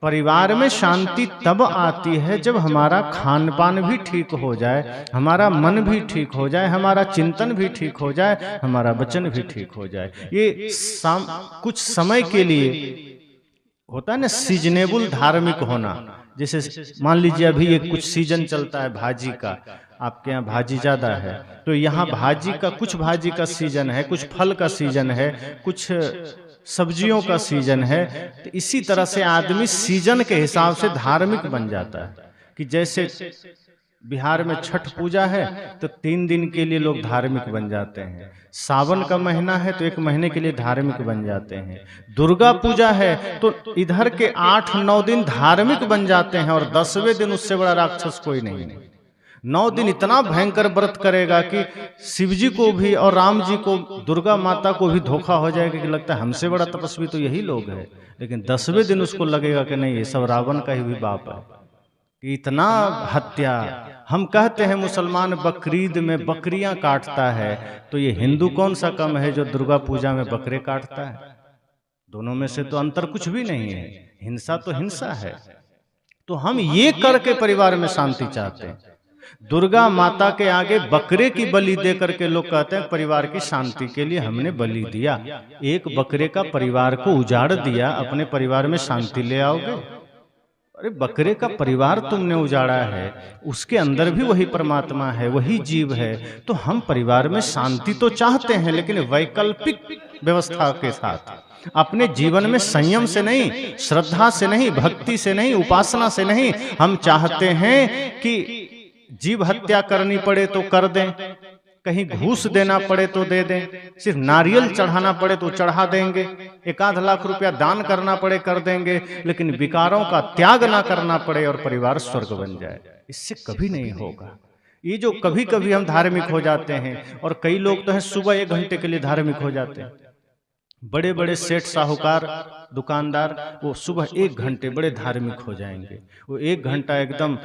परिवार में शांति तब आती है जब हमारा खान पान भी ठीक हो जाए, हमारा मन भी ठीक हो जाए, हमारा चिंतन भी ठीक हो जाए, हमारा वचन भी ठीक हो जाए। ये कुछ समय के लिए होता है ना, सीजनेबल धार्मिक होना। जैसे मान लीजिए अभी ये कुछ सीजन चलता है भाजी का, आपके यहाँ भाजी ज्यादा है तो यहाँ भाजी का, कुछ भाजी का सीजन है, कुछ फल का सीजन है, कुछ सब्जियों का सीजन है। तो इसी तरह से आदमी सीजन के हिसाब से धार्मिक बन जाता है। कि जैसे बिहार में छठ पूजा है तो 3 दिन के लिए लोग धार्मिक बन जाते हैं, सावन का महीना है तो 1 महीने के लिए धार्मिक बन जाते हैं, दुर्गा पूजा है तो इधर के 8-9 दिन धार्मिक बन जाते हैं और 10वें दिन उससे बड़ा राक्षस कोई नहीं है। 9 दिन इतना भयंकर व्रत करेगा कि शिव जी को भी और राम जी को, दुर्गा माता को भी धोखा हो जाएगा कि लगता है हमसे बड़ा तपस्वी तो यही लोग हैं। लेकिन 10वें दिन उसको लगेगा कि नहीं, ये सब रावण का ही भी बाप है। इतना हत्या, हम कहते हैं मुसलमान बकरीद में बकरियां काटता है, तो ये हिंदू कौन सा कम है जो दुर्गा पूजा में बकरे काटता है? दोनों में से तो अंतर कुछ भी नहीं है, हिंसा तो हिंसा है। तो हम ये करके परिवार में शांति चाहते हैं। दुर्गा माता के आगे बकरे की बलि दे करके लोग कहते हैं परिवार की शांति के लिए हमने बलि दिया। एक बकरे का परिवार को उजाड़ दिया, अपने परिवार में शांति ले आओगे? अरे बकरे का परिवार तुमने उजाड़ा है, उसके अंदर भी वही परमात्मा है, वही जीव है। तो हम परिवार में शांति तो चाहते हैं, लेकिन वैकल्पिक व्यवस्था के साथ, अपने जीवन में संयम से नहीं, श्रद्धा से नहीं, भक्ति से नहीं, उपासना से नहीं। हम चाहते हैं कि जीव हत्या करनी पड़े तो कर दें, कहीं घूस देना पड़े तो दे दें, सिर्फ नारियल चढ़ाना पड़े तो चढ़ा देंगे, 1-8 लाख रुपया दान करना पड़े कर देंगे, लेकिन विकारों का त्याग ना करना पड़े और परिवार स्वर्ग बन जाए। इससे कभी नहीं होगा। ये जो कभी कभी हम धार्मिक हो जाते हैं, और कई लोग तो हैं सुबह 1 घंटे के लिए धार्मिक हो जाते हैं। बड़े बड़े सेठ साहूकार दुकानदार वो सुबह 1 घंटे बड़े धार्मिक हो जाएंगे। वो 1 घंटा एकदम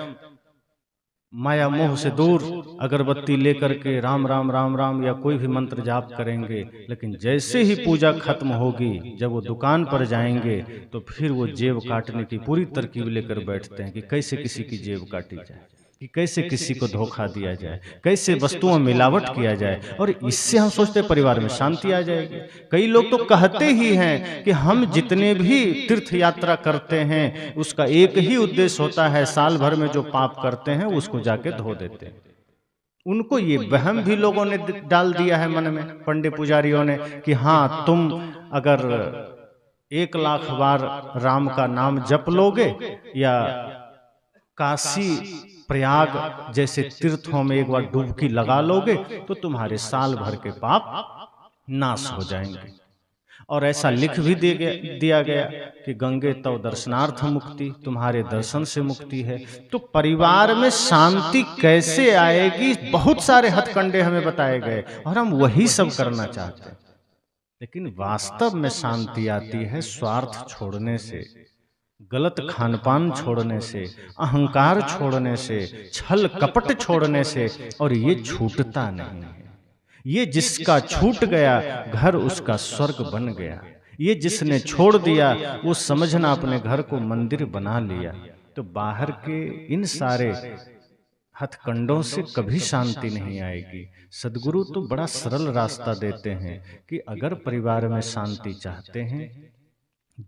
माया मोह से दूर अगरबत्ती लेकर के राम राम राम राम या कोई भी मंत्र जाप करेंगे। लेकिन जैसे ही पूजा खत्म होगी, जब वो दुकान पर जाएंगे तो फिर वो जेब काटने की पूरी तरकीब लेकर बैठते हैं कि कैसे किसी की जेब काटी जाए, कि कैसे किसी को धोखा दिया जाए, कैसे वस्तुओं में मिलावट किया जाए। और इससे हम सोचते हैं परिवार में शांति आ जाएगी। कई लोग तो कहते ही हैं कि हम जितने भी तीर्थ यात्रा करते हैं उसका एक ही उद्देश्य होता है, साल भर में जो पाप करते हैं उसको जाके धो देते हैं। उनको ये वहम भी लोगों ने डाल दिया है मन में, पंडित पुजारियों ने, कि हाँ तुम अगर 1 लाख बार राम का नाम जप लोगे या काशी प्रयाग जैसे तीर्थों में एक बार डुबकी लगा लोगे तो तुम्हारे साल भर के पाप नाश हो जाएंगे। और ऐसा लिख भी दिया गया कि गंगे तव दर्शनार्थ मुक्ति, तुम्हारे दर्शन से मुक्ति है। तो परिवार में शांति कैसे आएगी, बहुत सारे हथकंडे हमें बताए गए और हम वही सब करना चाहते हैं। लेकिन वास्तव में शांति आती है स्वार्थ छोड़ने से, गलत खानपान छोड़ने से, अहंकार छोड़ने से, छल कपट छोड़ने से। और ये छूटता नहीं है। ये जिसका छूट गया घर उसका स्वर्ग बन गया। ये जिसने छोड़ दिया वो समझना अपने घर को मंदिर बना लिया। तो बाहर के इन सारे हथकंडों से कभी शांति नहीं आएगी। सद्गुरु तो बड़ा सरल रास्ता देते हैं कि अगर परिवार में शांति चाहते हैं,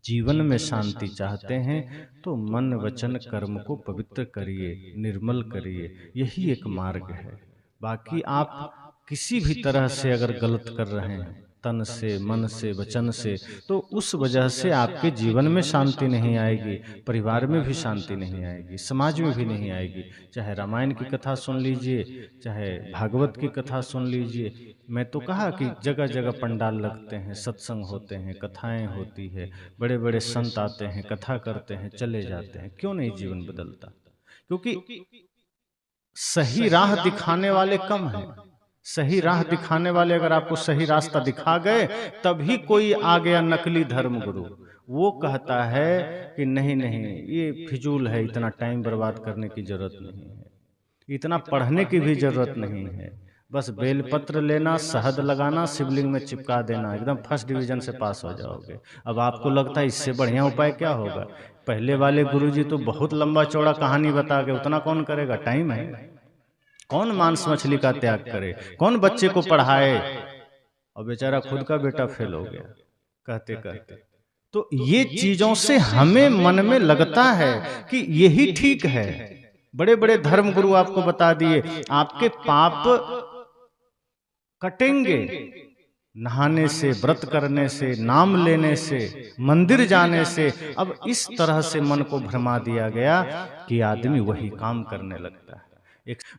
जीवन में शांति चाहते हैं, तो मन वचन कर्म को पवित्र करिए, निर्मल करिए। यही एक मार्ग है। बाकी आप किसी भी तरह से अगर गलत कर रहे हैं, तन से, मन से, वचन से, तो उस वजह से आपके जीवन में शांति नहीं आएगी, परिवार में भी शांति नहीं आएगी, समाज में भी नहीं आएगी। चाहे रामायण की कथा सुन लीजिए, चाहे भागवत की कथा सुन लीजिए। मैं तो कहा कि जगह जगह पंडाल लगते हैं, सत्संग होते हैं, कथाएं होती है, बड़े बड़े संत आते हैं, कथा करते हैं, चले जाते हैं। क्यों नहीं जीवन बदलता? क्योंकि सही राह दिखाने वाले कम हैं। सही राह दिखाने वाले अगर आपको सही रास्ता दिखा गए, तभी कोई आ गया नकली धर्मगुरु। वो कहता है कि नहीं नहीं, ये फिजूल है, इतना टाइम बर्बाद करने की जरूरत नहीं है, इतना पढ़ने की भी जरूरत नहीं है, बस बेलपत्र लेना, शहद लगाना, शिवलिंग में चिपका देना, एकदम फर्स्ट डिवीजन से पास हो जाओगे। अब आपको लगता है इससे बढ़िया उपाय क्या होगा? पहले वाले गुरुजी तो बहुत लंबा चौड़ा कहानी बता के, उतना कौन करेगा? टाइम है। कौन मांस मछली का त्याग करे? कौन बच्चे को पढ़ाए? और बेचारा खुद का बेटा फेल हो गया कहते कहते। तो ये चीजों से हमें मन में लगता है कि यही ठीक है। बड़े बड़े धर्म गुरु आपको बता दिए आपके पाप कटेंगे नहाने से, व्रत करने से, नाम लेने से, मंदिर जाने से। अब इस तरह से मन को भरमा दिया गया कि आदमी वही काम करने लगता है।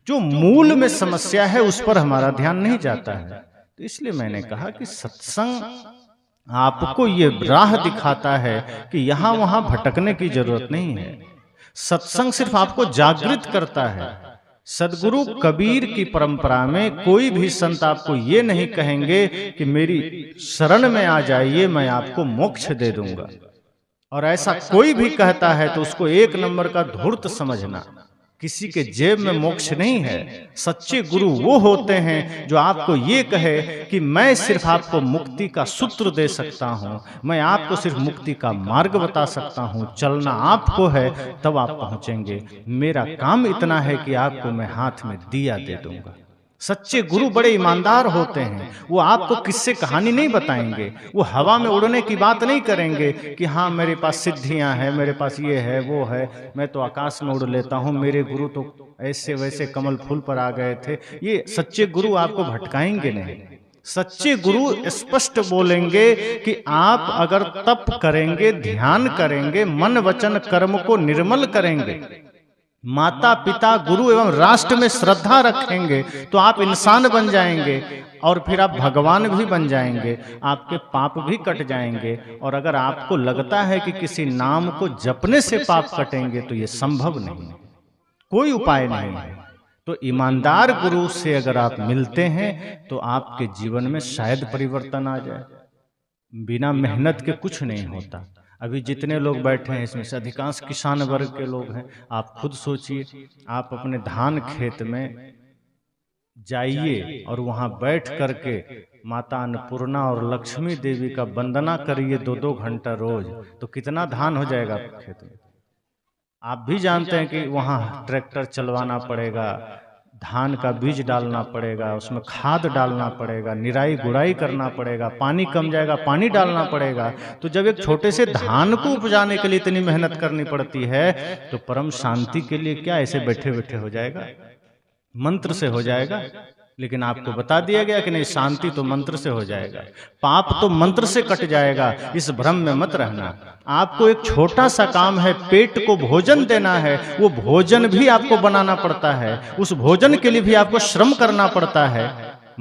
जो मूल में समस्या है उस पर हमारा ध्यान नहीं जाता है। तो इसलिए मैंने कहा कि सत्संग आपको ये राह दिखाता है कि यहां वहां भटकने की जरूरत नहीं है। सत्संग सिर्फ आपको जागृत करता है। सदगुरु कबीर की परंपरा में कोई भी संत आपको ये नहीं कहेंगे कि मेरी शरण में आ जाइए, मैं आपको मोक्ष दे दूंगा। और ऐसा कोई भी कहता है तो उसको एक नंबर का धूर्त समझना। किसी के जेब में मोक्ष नहीं है। सच्चे गुरु वो होते हैं जो आपको ये कहे कि मैं सिर्फ आपको मुक्ति का सूत्र दे सकता हूँ, मैं आपको सिर्फ मुक्ति का मार्ग बता सकता हूँ, चलना आपको है तब आप पहुंचेंगे। मेरा काम इतना है कि आपको मैं हाथ में दिया दे दूंगा। सच्चे गुरु बड़े ईमानदार होते हैं। वो आपको किस्से कहानी नहीं बताएंगे, वो हवा में उड़ने की बात नहीं करेंगे कि हाँ मेरे पास सिद्धियां हैं, मेरे पास ये है वो है, मैं तो आकाश में उड़ लेता हूँ, मेरे गुरु तो ऐसे वैसे कमल फूल पर आ गए थे। ये सच्चे गुरु आपको भटकाएंगे नहीं। सच्चे गुरु स्पष्ट बोलेंगे कि आप अगर तप करेंगे, ध्यान करेंगे, मन वचन कर्म को निर्मल करेंगे, माता पिता गुरु एवं राष्ट्र में श्रद्धा रखेंगे, तो आप इंसान बन जाएंगे और फिर आप भगवान भी बन जाएंगे, आपके पाप भी कट जाएंगे। और अगर आपको लगता है कि किसी नाम को जपने से पाप कटेंगे तो ये संभव नहीं, कोई उपाय नहीं है। तो ईमानदार गुरु से अगर आप मिलते हैं तो आपके जीवन में शायद परिवर्तन आ जाए। बिना मेहनत के कुछ नहीं होता। अभी जितने लोग बैठे हैं इसमें से अधिकांश किसान वर्ग के लोग हैं। आप खुद सोचिए, आप अपने धान खेत में जाइए और वहां बैठ करके माता अन्नपूर्णा और लक्ष्मी देवी का वंदना करिए 2-2 घंटा रोज, तो कितना धान हो जाएगा आपके खेत में। आप भी जानते हैं कि वहां ट्रैक्टर चलवाना पड़ेगा, धान का बीज डालना पड़ेगा, उसमें खाद डालना पड़ेगा, निराई गुड़ाई करना पड़ेगा, पानी कम जाएगा पानी डालना पड़ेगा। तो जब एक छोटे से धान को उपजाने के लिए इतनी मेहनत करनी पड़ती है, तो परम शांति के लिए क्या ऐसे बैठे बैठे हो जाएगा? मंत्र से हो जाएगा? लेकिन आपको बता दिया गया कि नहीं, शांति तो मंत्र से हो जाएगा, पाप तो मंत्र से कट जाएगा, इस भ्रम में मत रहना। आपको एक छोटा सा काम है, पेट को भोजन देना है, वो भोजन भी आपको बनाना पड़ता है, उस भोजन के लिए भी आपको श्रम करना पड़ता है,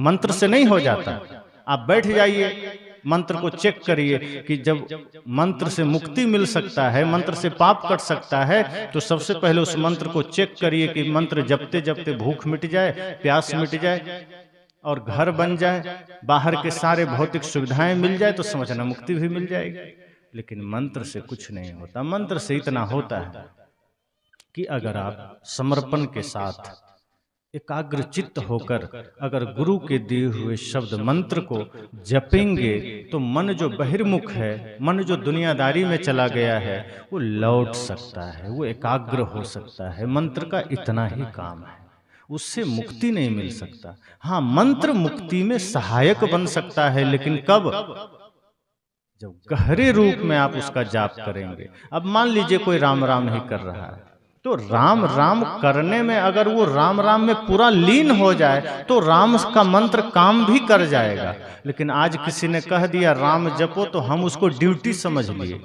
मंत्र से नहीं हो जाता। आप बैठ जाइए, मंत्र को चेक करिए कि जब मंत्र से मुक्ति मिल सकता है, मंत्र से पाप कट सकता है, तो सबसे पहले उस मंत्र को चेक करिए कि मंत्र जपते जपते भूख मिट जाए, प्यास मिट जाए और घर बन जाए, बाहर के सारे भौतिक सुविधाएं मिल जाए, तो समझना मुक्ति भी मिल जाएगी। लेकिन मंत्र से कुछ नहीं होता। मंत्र से इतना होता है कि अगर आप समर्पण के साथ एकाग्र चित्त होकर अगर गुरु के दिए हुए शब्द मंत्र को जपेंगे, तो मन जो बहिर्मुख है, मन जो दुनियादारी में चला गया है, वो लौट सकता है, वो एकाग्र हो सकता है। मंत्र का इतना ही काम है, उससे मुक्ति नहीं मिल सकता। हाँ, मंत्र मुक्ति में सहायक बन सकता है, लेकिन कब? जब गहरे रूप में आप उसका जाप करेंगे। अब मान लीजिए कोई राम राम ही कर रहा है, तो राम राम करने में अगर वो राम राम में पूरा लीन हो जाए तो राम का मंत्र काम भी कर जाएगा। लेकिन आज किसी ने कह दिया राम जपो, तो हम उसको ड्यूटी समझ लिए,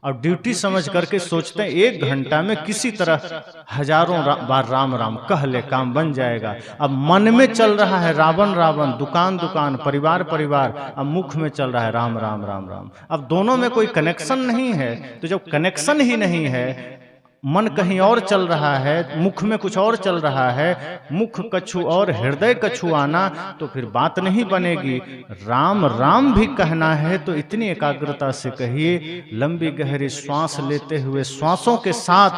और ड्यूटी समझ करके सोचते हैं 1 घंटा में किसी तरह हजारों बार राम राम कह ले, काम बन जाएगा। अब मन में चल रहा है रावण रावण, दुकान दुकान, परिवार परिवार, अब मुख में चल रहा है राम राम राम राम। अब दोनों में कोई कनेक्शन नहीं है, तो जब कनेक्शन ही नहीं है, मन कहीं और चल रहा है, मुख में कुछ और चल रहा है, मुख कछु और हृदय कछु आना, तो फिर बात नहीं बनेगी। राम राम भी कहना है तो इतनी एकाग्रता से कहिए, लंबी गहरी श्वास लेते हुए श्वासों के साथ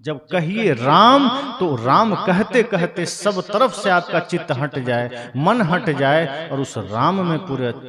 जब कहिए राम, तो राम कहते कहते सब तरफ से आपका चित्त हट जाए, मन हट जाए, और उस राम में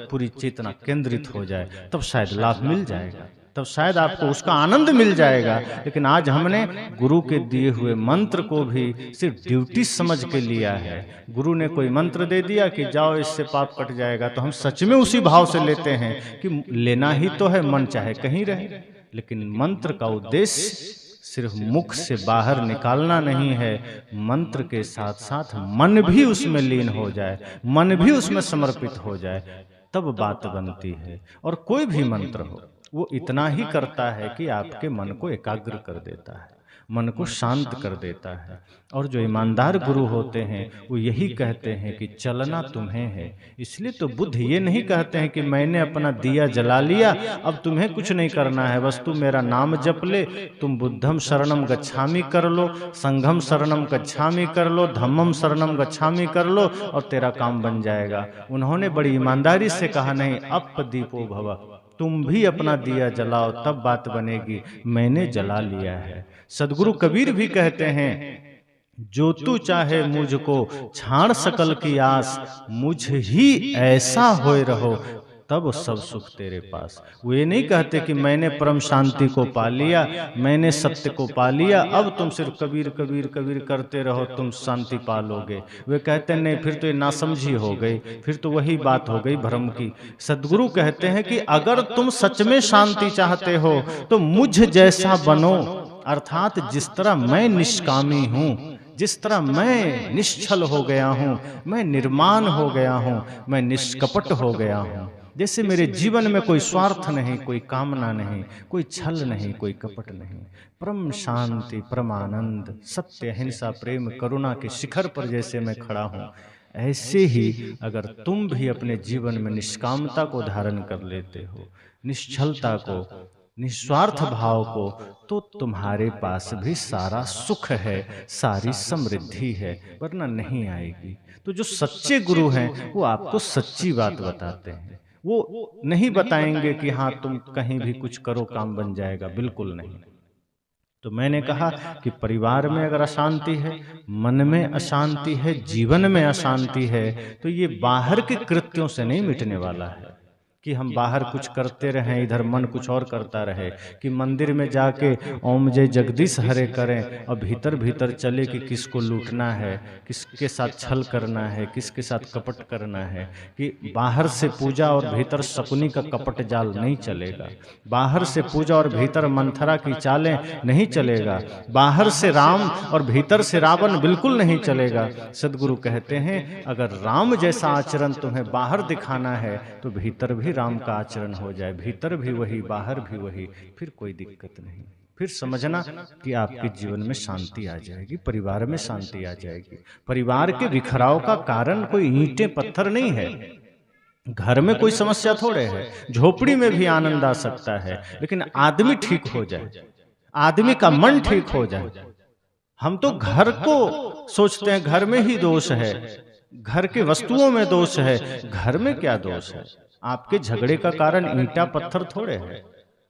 पूरी चेतना केंद्रित हो जाए, तब शायद लाभ मिल जाएगा, तब शायद आपको उसका आनंद मिल जाएगा। लेकिन आज हमने गुरु के दिए हुए मंत्र को भी सिर्फ ड्यूटी समझ के लिया है। गुरु ने कोई मंत्र दे दिया कि जाओ इससे पाप कट जाएगा, तो हम सच में उसी भाव से लेते हैं कि लेना ही तो है, मन चाहे कहीं रहे। लेकिन मंत्र का उद्देश्य सिर्फ मुख से बाहर निकालना नहीं है, मंत्र के साथ साथ मन भी उसमें लीन हो जाए, मन भी उसमें समर्पित हो जाए, तब बात बनती है। और कोई भी मंत्र हो, वो इतना ही करता है कि आपके मन को एकाग्र कर देता है, मन को शांत कर देता है। और जो ईमानदार गुरु होते हैं वो यही कहते हैं कि चलना तुम्हें है। इसलिए तो बुद्ध ये नहीं कहते हैं कि मैंने अपना दिया जला लिया, अब तुम्हें कुछ नहीं करना है, बस तू मेरा नाम जप ले, तुम बुद्धम शरणम गच्छामि कर लो, संघम शरणम गच्छामि कर लो, धम्मम शरणम गच्छामि कर लो, और तेरा काम बन जाएगा। उन्होंने बड़ी ईमानदारी से कहा नहीं, अप दीपो भव, तुम भी अपना दिया जलाओ, तब बात बनेगी। मैंने जला लिया है। सदगुरु कबीर भी कहते हैं, जो तू चाहे मुझको छाड़ सकल की आस, मुझ ही ऐसा होए रहो, तब सब सुख तेरे पास। वो ये नहीं कहते कि मैंने परम शांति को पा लिया, मैंने सत्य को पा लिया, अब तुम सिर्फ कबीर कबीर कबीर करते रहो, तुम शांति पा लोगे। वे कहते नहीं, फिर तो ये नासमझी हो गई, फिर तो वही बात हो गई भ्रम की। सदगुरु कहते हैं कि अगर तुम सच में शांति चाहते हो तो मुझ जैसा बनो, अर्थात जिस तरह मैं निष्कामी हूं, जिस तरह मैं निश्चल हो गया हूं, मैं निर्माण हो गया हूं, मैं निष्कपट हो गया हूं, जैसे मेरे जीवन में कोई स्वार्थ नहीं, कोई कामना नहीं, कोई छल नहीं, कोई कपट नहीं, परम शांति, परम आनंद, सत्य, अहिंसा, प्रेम, करुणा के शिखर पर जैसे मैं खड़ा हूं, ऐसे ही अगर तुम भी अपने जीवन में निष्कामता को धारण कर लेते हो, निश्चलता को, निस्वार्थ भाव को, तो तुम्हारे पास भी सारा सुख है, सारी समृद्धि है, वरना नहीं आएगी। तो जो सच्चे गुरु हैं वो आपको सच्ची बात बताते हैं, वो नहीं बताएंगे कि हाँ तुम कहीं भी कुछ करो काम बन जाएगा, बिल्कुल नहीं। तो मैंने कहा कि परिवार में अगर अशांति है, मन में अशांति है, जीवन में अशांति है, तो ये बाहर के कृत्यों से नहीं मिटने वाला है, कि हम बाहर कुछ करते रहें, इधर मन कुछ और करता रहे, कि मंदिर में जाके ओम जय जगदीश हरे करें और भीतर भीतर चले कि किसको लूटना है, किसके साथ छल करना है, किसके साथ कपट करना है। कि बाहर से पूजा और भीतर शकुनी का कपट जाल नहीं चलेगा। बाहर से पूजा और भीतर मंथरा की चालें नहीं चलेगा। बाहर से राम और भीतर से रावण बिल्कुल नहीं चलेगा। सदगुरु कहते हैं अगर राम जैसा आचरण तुम्हें बाहर दिखाना है तो भीतर भी राम का आचरण हो जाए, भीतर भी वही बाहर भी वही, फिर कोई दिक्कत नहीं। फिर समझना कि आपके जीवन में शांति आ जाएगी, परिवार में शांति आ जाएगी। परिवार के बिखराव का कारण कोई ईंटें पत्थर नहीं है। घर में कोई समस्या थोड़े है, झोपड़ी में भी आनंद आ सकता है, लेकिन आदमी ठीक हो जाए, आदमी का मन ठीक हो जाए। हम तो घर को सोचते हैं घर में ही दोष है, घर के वस्तुओं में दोष है। घर में क्या दोष है? आपके झगड़े का कारण ईंटा पत्थर थोड़े है,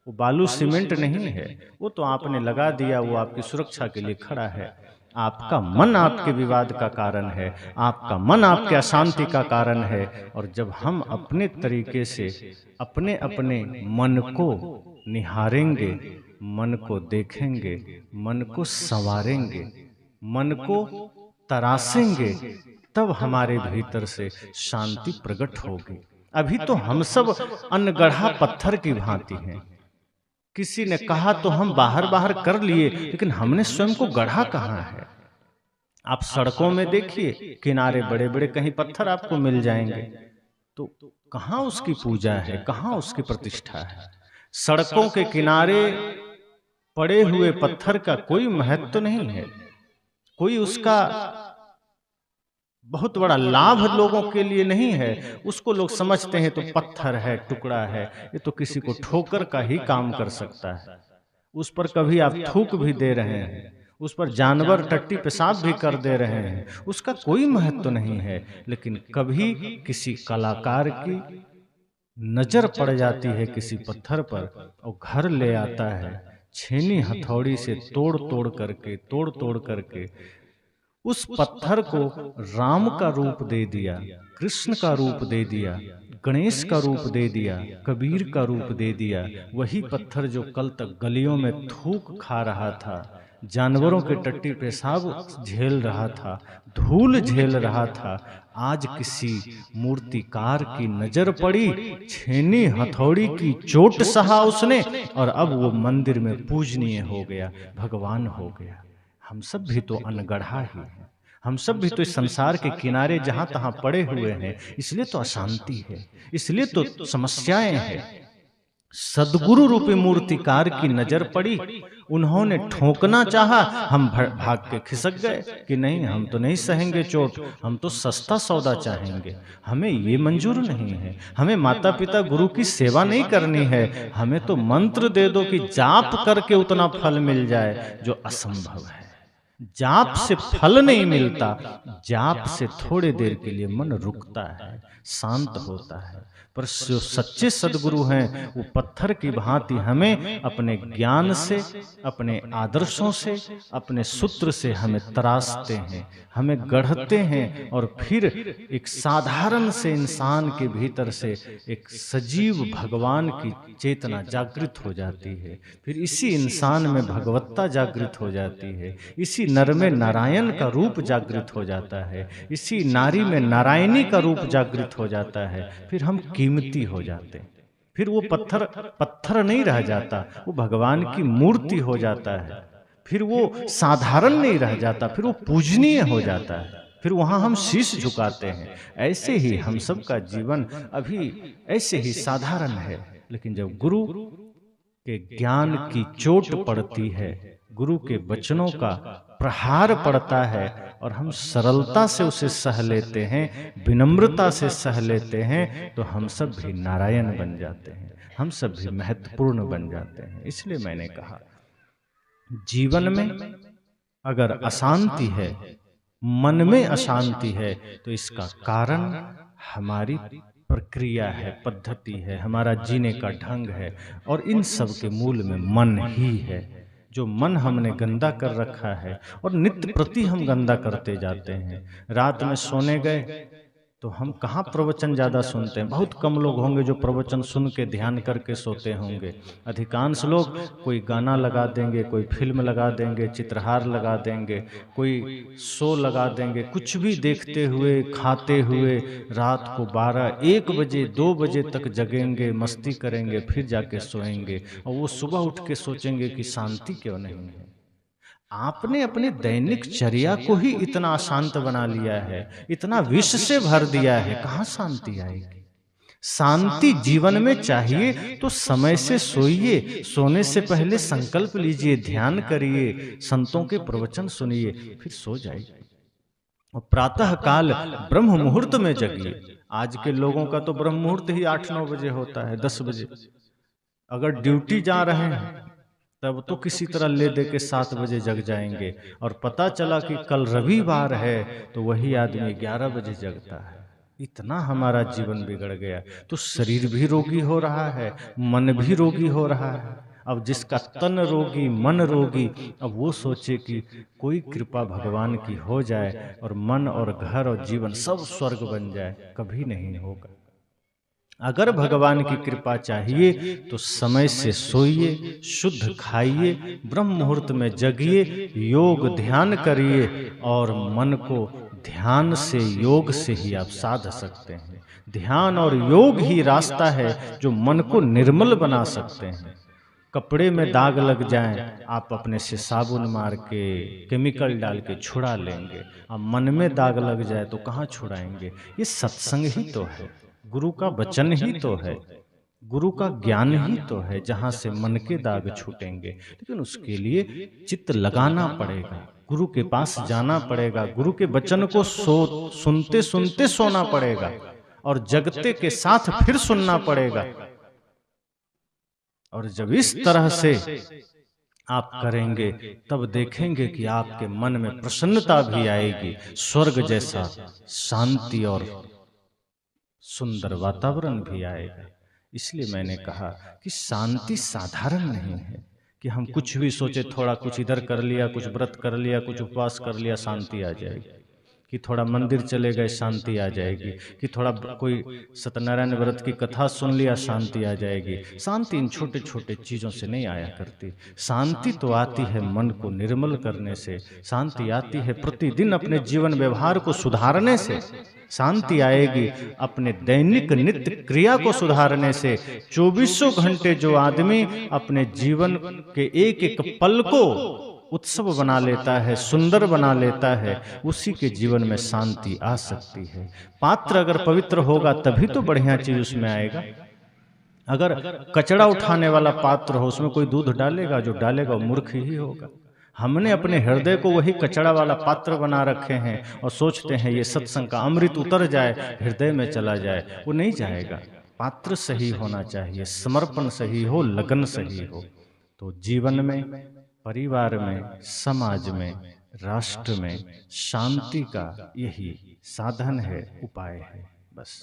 वो बालू सीमेंट नहीं है, वो तो आपने लगा दिया, वो आपकी सुरक्षा के लिए खड़ा है। आपका मन आपके विवाद का कारण है, आपका मन आपके अशांति का कारण है। और जब हम अपने तरीके से अपने अपने मन को निहारेंगे, मन को देखेंगे, मन को संवारेंगे, मन को तरासेंगे, तब हमारे भीतर से शांति प्रकट होगी। अभी तो हम सब अनगढ़ा पत्थर की भांति हैं। किसी ने कहा तो हम बाहर बाहर कर लिए, लेकिन हमने स्वयं को गढ़ा कहाँ है? आप सड़कों में देखिए, किनारे बड़े बड़े कहीं पत्थर आपको मिल जाएंगे, तो कहाँ उसकी पूजा है, कहाँ उसकी प्रतिष्ठा है? सड़कों के किनारे पड़े हुए पत्थर का कोई महत्व नहीं है, कोई उसका बहुत बड़ा लाभ लोगों के लिए नहीं है। उसको लोग समझते हैं तो पत्थर है, टुकड़ा है, ये तो किसी को ठोकर का ही काम कर सकता है। उस पर कभी आप थूक भी दे रहे हैं, उस पर जानवर टट्टी पेशाब भी कर दे रहे हैं, उसका कोई महत्व नहीं है। लेकिन कभी किसी कलाकार की नजर पड़ जाती है किसी पत्थर पर और घर ले आता है, छेनी हथौड़ी से तोड़ तोड़ करके उस पत्थर को राम का रूप दे दिया, कृष्ण का रूप दे दिया, गणेश का रूप दे दिया, कबीर का रूप दे दिया। वही पत्थर जो कल तक गलियों में थूक खा रहा था, जानवरों के टट्टी पेशाब झेल रहा था, धूल झेल रहा था, आज किसी मूर्तिकार की नजर पड़ी, छेनी हथौड़ी की चोट सहा उसने और अब वो मंदिर में पूजनीय हो गया, भगवान हो गया। हम सब भी तो अनगढ़ा ही हैं, हम सब भी तो इस संसार के किनारे जहां तहां पड़े हुए हैं, इसलिए तो अशांति है, इसलिए तो समस्याएं हैं। सदगुरु रूपी मूर्तिकार की नजर पड़ी, उन्होंने ठोकना चाहा, हम भाग के खिसक गए कि नहीं, हम तो नहीं सहेंगे चोट, हम तो सस्ता सौदा चाहेंगे, हमें ये मंजूर नहीं है, हमें माता पिता गुरु की सेवा नहीं करनी है, हमें तो मंत्र दे दो कि जाप करके उतना फल मिल जाए, जो असंभव है। जाप से फल नहीं मिलता, जाप से थोड़े देर के लिए मन रुकता है, शांत होता है। पर जो सच्चे सदगुरु हैं वो पत्थर की भांति हमें अपने ज्ञान से, अपने आदर्शों से, अपने सूत्र से हमें तराशते हैं, हमें गढ़ते हैं और फिर एक साधारण से इंसान के भीतर से एक सजीव भगवान की चेतना जागृत हो जाती है। फिर इसी इंसान में भगवत्ता जागृत हो जाती है, इसी नर में नारायण का रूप जागृत हो जाता है, इसी नारी में नारायणी का रूप जागृत हो जाता है। फिर हम कीमती हो जाते हैं, फिर वो पत्थर पत्थर नहीं रह जाता, वो भगवान की मूर्ति हो जाता है। फिर वो साधारण नहीं रह जाता, फिर वो पूजनीय हो जाता है, फिर वहां हम शीश झुकाते हैं। ऐसे ही हम सब का जीवन अभी ऐसे ही साधारण है, लेकिन जब गुरु के ज्ञान की चोट पड़ती है, गुरु के वचनों का प्रहार पड़ता है और हम सरलता से उसे सह लेते हैं, विनम्रता से सह लेते हैं, तो हम सब भी नारायण बन जाते हैं, हम सब भी महत्वपूर्ण बन जाते हैं। इसलिए मैंने कहा जीवन में अगर अशांति है, मन में अशांति है, तो इसका कारण हमारी प्रक्रिया है, पद्धति है, हमारा जीने का ढंग है, और इन सब के मूल में मन ही है। जो मन हमने गंदा कर रखा है और नित्य प्रति हम गंदा करते जाते हैं। रात में सोने गए, तो हम कहाँ प्रवचन ज़्यादा सुनते हैं? बहुत कम लोग होंगे जो प्रवचन सुन के ध्यान करके सोते होंगे। अधिकांश लोग कोई गाना लगा देंगे, कोई फिल्म लगा देंगे, चित्रहार लगा देंगे, कोई शो लगा देंगे, कुछ भी देखते हुए, खाते हुए रात को 12-1 बजे, 2 बजे तक जगेंगे, मस्ती करेंगे, फिर जाके सोएंगे और वो सुबह उठ के सोचेंगे कि शांति क्यों नहीं है। आपने अपने दैनिक चर्या को ही इतना अशांत बना लिया है, इतना विष से भर दिया है, कहाँ शांति आएगी? शांति जीवन में चाहिए तो समय से सोइए, सोने से पहले संकल्प लीजिए, ध्यान करिए, संतों के प्रवचन सुनिए, फिर सो जाइए। और प्रातः काल ब्रह्म मुहूर्त में जगिए। आज के लोगों का तो ब्रह्म मुहूर्त ही 8-9 बजे होता है, 10 बजे। अगर ड्यूटी जा रहे हैं तब तो किसी तरह ले दे के 7 बजे जग जाएंगे, और पता चला कि कल रविवार है तो वही आदमी 11 बजे जगता है। इतना हमारा जीवन बिगड़ गया, तो शरीर भी रोगी हो रहा है, मन भी रोगी हो रहा है। अब जिसका तन रोगी, मन रोगी, अब वो सोचे कि कोई कृपा भगवान की हो जाए और मन और घर और जीवन सब स्वर्ग बन जाए, कभी नहीं होगा। अगर भगवान की कृपा चाहिए तो समय से सोइए, शुद्ध खाइए, ब्रह्म मुहूर्त में जगिए, योग ध्यान करिए, और मन को ध्यान से, योग से ही आप साध सकते हैं। ध्यान और योग ही रास्ता है जो मन को निर्मल बना सकते हैं। कपड़े में दाग लग जाएं, आप अपने से साबुन मार के, केमिकल डाल के छुड़ा लेंगे। अब मन में दाग लग जाए तो कहाँ छुड़ाएंगे? ये सत्संग ही तो है, गुरु का वचन ही तो है, गुरु का ज्ञान ही तो है, जहां से मन के दाग छूटेंगे। लेकिन उसके लिए चित्त लगाना पड़ेगा, गुरु के पास जाना पड़ेगा, गुरु के वचन को सुनते सुनते सोना पड़ेगा, और जगते के साथ फिर सुनना पड़ेगा। और जब इस तरह से आप करेंगे तब देखेंगे कि आपके मन में प्रसन्नता भी आएगी, स्वर्ग जैसा शांति और सुंदर वातावरण भी आएगा। इसलिए मैंने कहा कि शांति साधारण नहीं है कि हम कुछ भी सोचे, थोड़ा कुछ इधर कर लिया, कुछ व्रत कर लिया, कुछ उपवास कर लिया, शांति आ जाएगी, कि थोड़ा मंदिर चले गए शांति आ जाएगी, कि थोड़ा कोई सत्यनारायण व्रत की कथा सुन लिया शांति आ जाएगी। शांति इन छोटे छोटे चीज़ों से नहीं आया करती। शांति तो आती है मन को निर्मल करने से, शांति आती है प्रतिदिन अपने जीवन व्यवहार को सुधारने से, शांति आएगी अपने दैनिक नित्य क्रिया को सुधारने से। 24 घंटे जो आदमी अपने जीवन के एक एक पल को उत्सव बना लेता है, सुंदर बना लेता है, उसी के जीवन में शांति आ सकती है। पात्र अगर पवित्र होगा तभी तो बढ़िया चीज उसमें आएगा। अगर कचरा उठाने वाला पात्र हो, उसमें कोई दूध डालेगा? जो डालेगा वो मूर्ख ही होगा। हमने अपने हृदय को वही कचरा वाला पात्र बना रखे हैं और सोचते हैं ये सत्संग का अमृत उतर जाए, हृदय में चला जाए। वो नहीं जाएगा। पात्र सही होना चाहिए, समर्पण सही हो, लगन सही हो, तो जीवन में, परिवार में, समाज में, राष्ट्र में शांति का यही साधन है, उपाय है। बस।